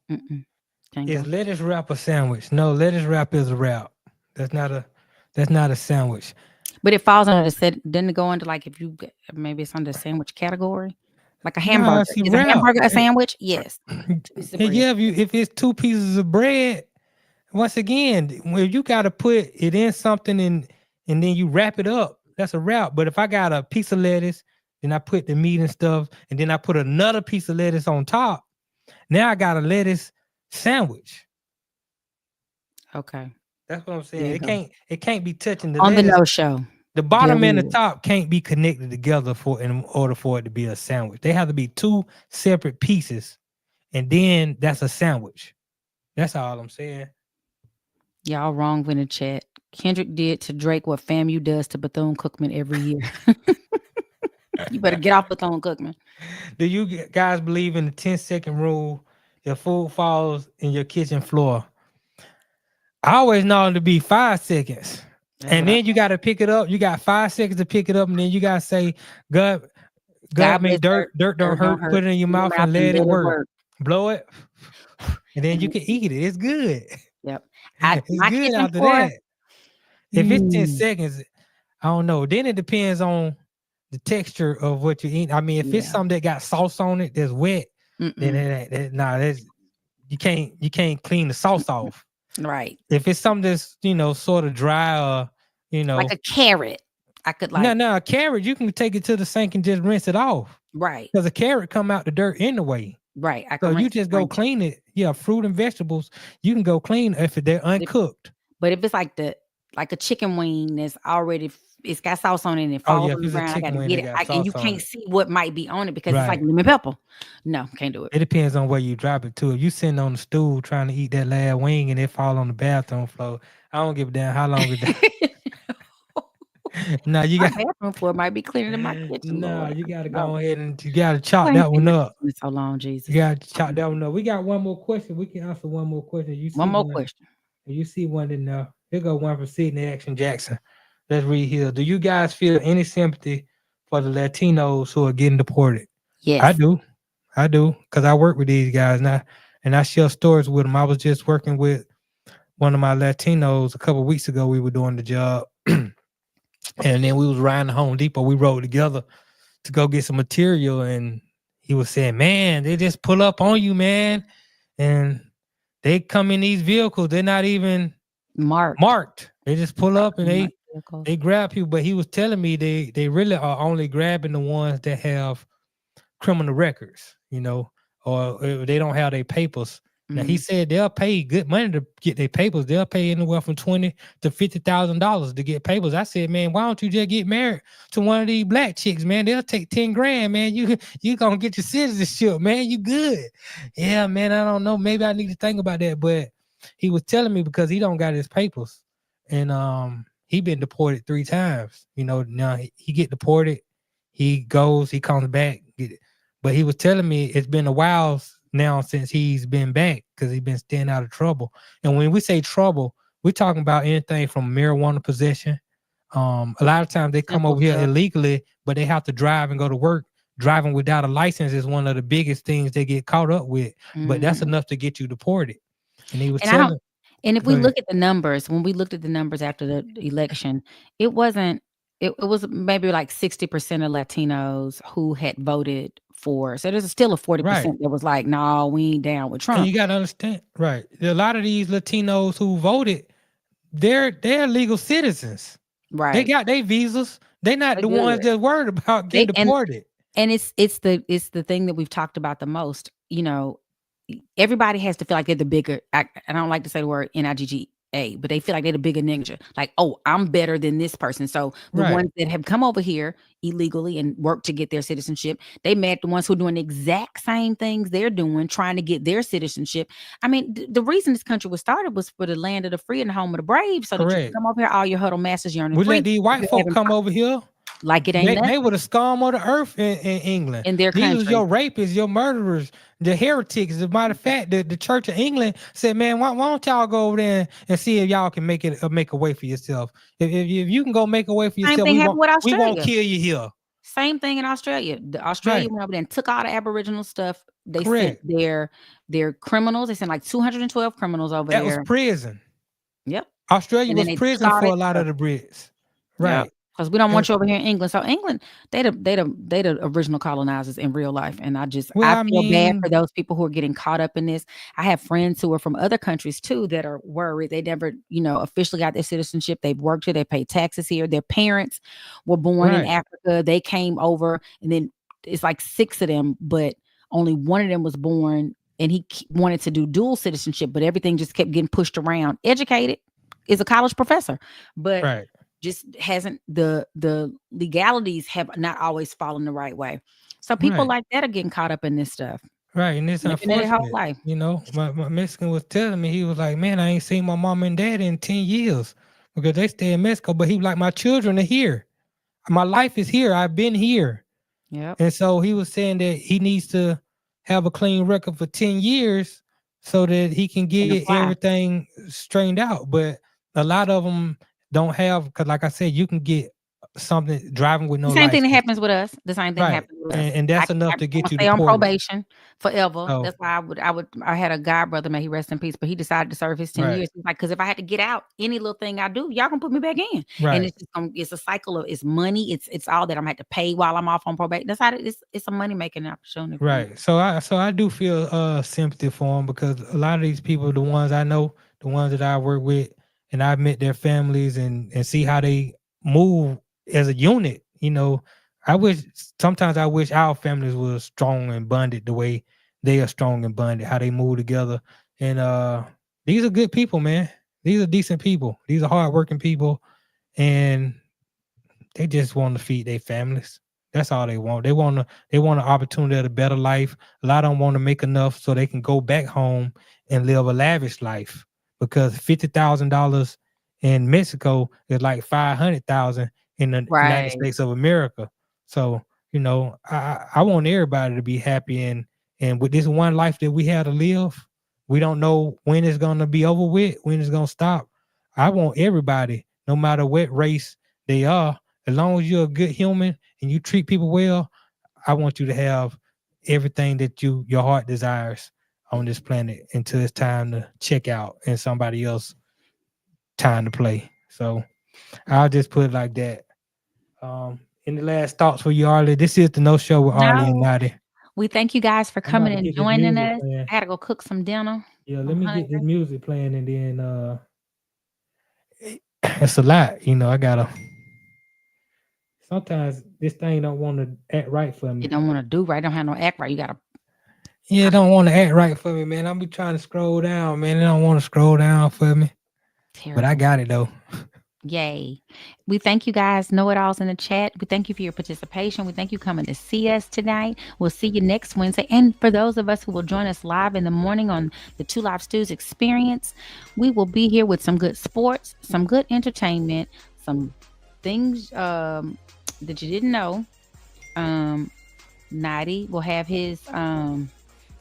Can't Is go. lettuce wrap a sandwich? No, lettuce wrap is a wrap. That's not a sandwich. But it falls under the set. Doesn't it go under like if you maybe it's under the sandwich category, like a No, hamburger? it's a Is a wrap. hamburger a sandwich? Yes. It's the bread. Yeah, if it's 2 pieces of bread, once again, when you got to put it in something and then you wrap it up, that's a wrap. But if I got a piece of lettuce, then I put the meat and stuff, and then I put another piece of lettuce on top, now I got a lettuce sandwich. Okay. That's what I'm There saying. you go. It can't be touching the On the lettuce. No Show. The bottom There and the we go. top can't be connected together in order for it to be a sandwich. They have to be 2 separate pieces, and then that's a sandwich. That's all I'm saying. Y'all wrong in the chat. Kendrick did to Drake what FAMU does to Bethune-Cookman every year. You better get off Bethune-Cookman. Do you guys believe in the 10-second rule? If food falls in your kitchen floor, I always know it to be 5 seconds. That's And what then you got to pick it up. You got 5 seconds to pick it up, and then you got to say, God God made bless dirt don't hurt. Put it in your mouth and let it work. Blow it, and then you can eat it. It's good. Yep. It's My good kitchen after floor, that. If it's 10 seconds, I don't know. Then it depends on the texture of what you eat. I mean, if it's Yeah. something that got sauce on it that's wet, then that's you can't clean the sauce off. right. If it's something that's sort of dry or Like a carrot. I could like no, a carrot you can take it to the sink and just rinse it off right. because a carrot come out the dirt anyway. Right. I So can you rinse just it, go rinse it. clean it. Yeah, fruit and vegetables you can go clean if they're uncooked. But if it's like a chicken wing that's already it's got sauce on it and it Oh, falls yeah, on if the it's a ground, I chicken gotta wing get that it. got And you sauce on can't it. see what might be on it because it's like Right. lemon pepper. No, can't do it. It depends on where you drop it to. If you sitting on the stool trying to eat that last wing and it fall on the bathroom floor, I don't give a damn how long it. No, you My got bathroom floor might be cleaner than my kitchen. no. Lord. You got to No. go ahead and you got to chop Why that ain't one been up. in so long, Jesus. You got to chop that one up. We got one more question. We can answer one more question. You see One more question. You see one in there. Here go one from Sydney Action Jackson. Let's read here. Do you guys feel any sympathy for the Latinos who are getting deported? Yes. I do, because I work with these guys now, and I share stories with them. I was just working with one of my Latinos a couple of weeks ago. We were doing the job, and then we was riding to Home Depot. We rode together to go get some material, and he was saying, "Man, they just pull up on you, man, and they come in these vehicles. They're not even marked. They just pull up and they grab you." But he was telling me they really are only grabbing the ones that have criminal records, or they don't have their papers. Now he said they'll pay good money to get their papers. They'll pay anywhere from $20,000 to $50,000 to get papers. I said, man, why don't you just get married to one of these black chicks, man? They'll take 10 grand, man. You gonna get your citizenship, man. You good? Yeah, man. I don't know. Maybe I need to think about that. But he was telling me because he don't got his papers, and he been deported 3 times. Now he get deported, he goes, he comes back, get it. But he was telling me it's been a while now since he's been back because he's been staying out of trouble. And when we say trouble, we're talking about anything from marijuana possession. A lot of times they come over here illegally, but they have to drive and go to work. Driving without a license is one of the biggest things they get caught up with. But that's enough to get you deported. And he was telling. And if we look at the numbers, when we looked at the numbers after the election, it wasn't. It was maybe like 60% of Latinos who had voted for. So there's still a 40% that was like, no, we ain't down with Trump. And you got to understand, right? A lot of these Latinos who voted, they're legal citizens. Right. They got their visas. They're not the ones that worried about getting deported. And it's the thing that we've talked about the most. Everybody has to feel like they're the bigger. I don't like to say the word NIGGA, but they feel like they're the bigger ninja. Like, oh, I'm better than this person. So the ones that have come over here illegally and worked to get their citizenship, they met the ones who are doing the exact same things they're doing, trying to get their citizenship. I mean, the reason this country was started was for the land of the free and the home of the brave. So that you can come over here, all your huddle masters, you're we let these white folk come over here like it ain't They nothing were the scum of the earth in England. in their These was country. your rapists, your murderers, the heretics. As a matter of fact, the Church of England said, "Man, why don't y'all go over there and see if y'all can make a way for yourself? If you can go make a way for Same yourself, thing happened with we won't Australia. kill you here." Same thing in Australia. Australia Right. went over there and took all the Aboriginal stuff. They Correct. sent their criminals. They sent like 212 criminals over That was there. prison. Yep. Australia And then was they took prison all for that a lot stuff. of the Brits. Yep. Right. Because we don't And- want you over here in England. So England, they the original colonizers in real life. And I Well, I feel bad mean, for those people who are getting caught up in this. I have friends who are from other countries too that are worried. They never, officially got their citizenship. They've worked here. They pay taxes here. Their parents were born in right. Africa. They came over, and then it's like 6 of them, but only one of them was born, and he wanted to do dual citizenship, but everything just kept getting pushed around. Educated, is a college professor, but Right. just hasn't the legalities have not always fallen the right way. So people Right. like that are getting caught up in this stuff. Right, and it's Living their whole unfortunate. life. My Mexican was telling me, he was like, "Man, I ain't seen my mom and dad in 10 years because they stay in Mexico." But he was like, "My children are here. My life is here. I've been here." Yep. And so he was saying that he needs to have a clean record for 10 years so that he can get apply. everything straightened out. But a lot of them don't have, because like I said, you can get something driving with no The same thing that license. happens with us. The same thing Right. happens with us. And that's enough to I'm get gonna you stay on deported. probation forever. So, That's why I had a guy brother, may he rest in peace, but he decided to serve his 10 Right. years. He's like, because if I had to get out, any little thing I do, y'all can put me back in. And right. it's just it's a cycle of it's money. It's all that I'm gonna have to pay while I'm off on probation. That's how it's a money making opportunity. Right. So I do feel sympathy for them, because a lot of these people, the ones I know, the ones that I work with, and I've met their families and see how they move as a unit. Sometimes I wish our families were strong and bonded the way they are strong and bonded, how they move together. And these are good people, man. These are decent people. These are hardworking people, and they just want to feed their families. That's all they want. They want an opportunity at a better life. A lot of them want to make enough so they can go back home and live a lavish life, because $50,000 in Mexico is like 500,000 in the United States of America. So I want everybody to be happy, and with this one life that we have to live, we don't know when it's gonna be over with, when it's gonna stop. I want everybody, no matter what race they are, as long as you're a good human and you treat people well, I want you to have everything that your heart desires on this planet until it's time to check out and somebody else time to play. So I'll just put it like that. Any last thoughts for you, Arle? This is the No Show with Arle and Notty. We thank you guys for coming and joining us. Playing. I gotta go cook some dinner. Yeah, let me get this music playing, and then it's a lot. I gotta. Sometimes this thing don't want to act right for me. You don't want to do right. Don't have no act right. You gotta. Yeah, it don't want to act right for me, man. I'll be trying to scroll down, man. It don't want to scroll down for me. Terrible. But I got it though. Yay. We thank you guys, know-it-alls in the chat. We thank you for your participation. We thank you coming to see us tonight. We'll see you next Wednesday. And for those of us who will join us live in the morning on the Two Live Stews experience, we will be here with some good sports, some good entertainment, some things that you didn't know. Notty will have his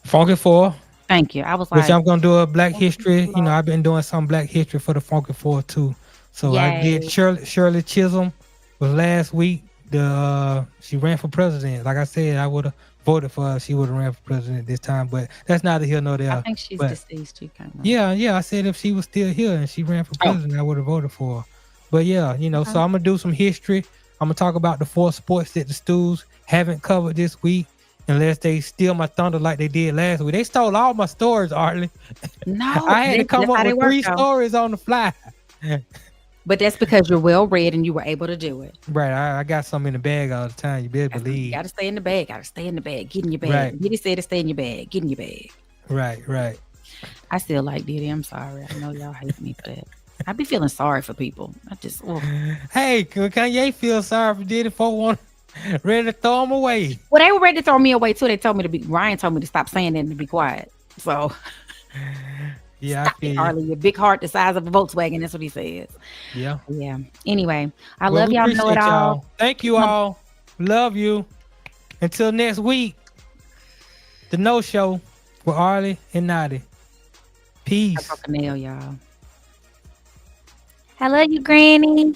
Funky Four. Thank you. I was like, which I'm gonna do a Black History. I've been doing some Black History for the Funky Four too. So yay. I did Shirley Chisholm was last week. She ran for president. Like I said, I would have voted for her. She would have ran for president this time, but that's neither here nor there. I think she's deceased too, kind of. Yeah. I said if she was still here and she ran for president, I would have voted for her. But yeah, so I'm gonna do some history. I'm gonna talk about the 4 sports that the Stews haven't covered this week, unless they steal my thunder like they did last week. They stole all my stories, Arle. No, I had to come up with 3 stories on the fly. But that's because you're well read and you were able to do it. Right. I got something in the bag all the time. You better believe. You gotta stay in the bag. Get in your bag. Right. Diddy said to stay in your bag. Get in your bag. Right. I still like Diddy. I'm sorry. I know y'all hate me for that. I be feeling sorry for people. Hey, Kanye feel sorry for Diddy for ready to throw him away. Well, they were ready to throw me away too. They told me Ryan told me to stop saying that and to be quiet. So Yeah, Stop I feel it, you. Arle. Your big heart the size of a Volkswagen. That's what he says. Yeah. Yeah. Anyway, I Well, love we y'all. Know it appreciate all. y'all. Thank you all. Love you. Until next week. The No Show with Arle and Notty. I Peace. broke a nail, y'all. I love you, Granny.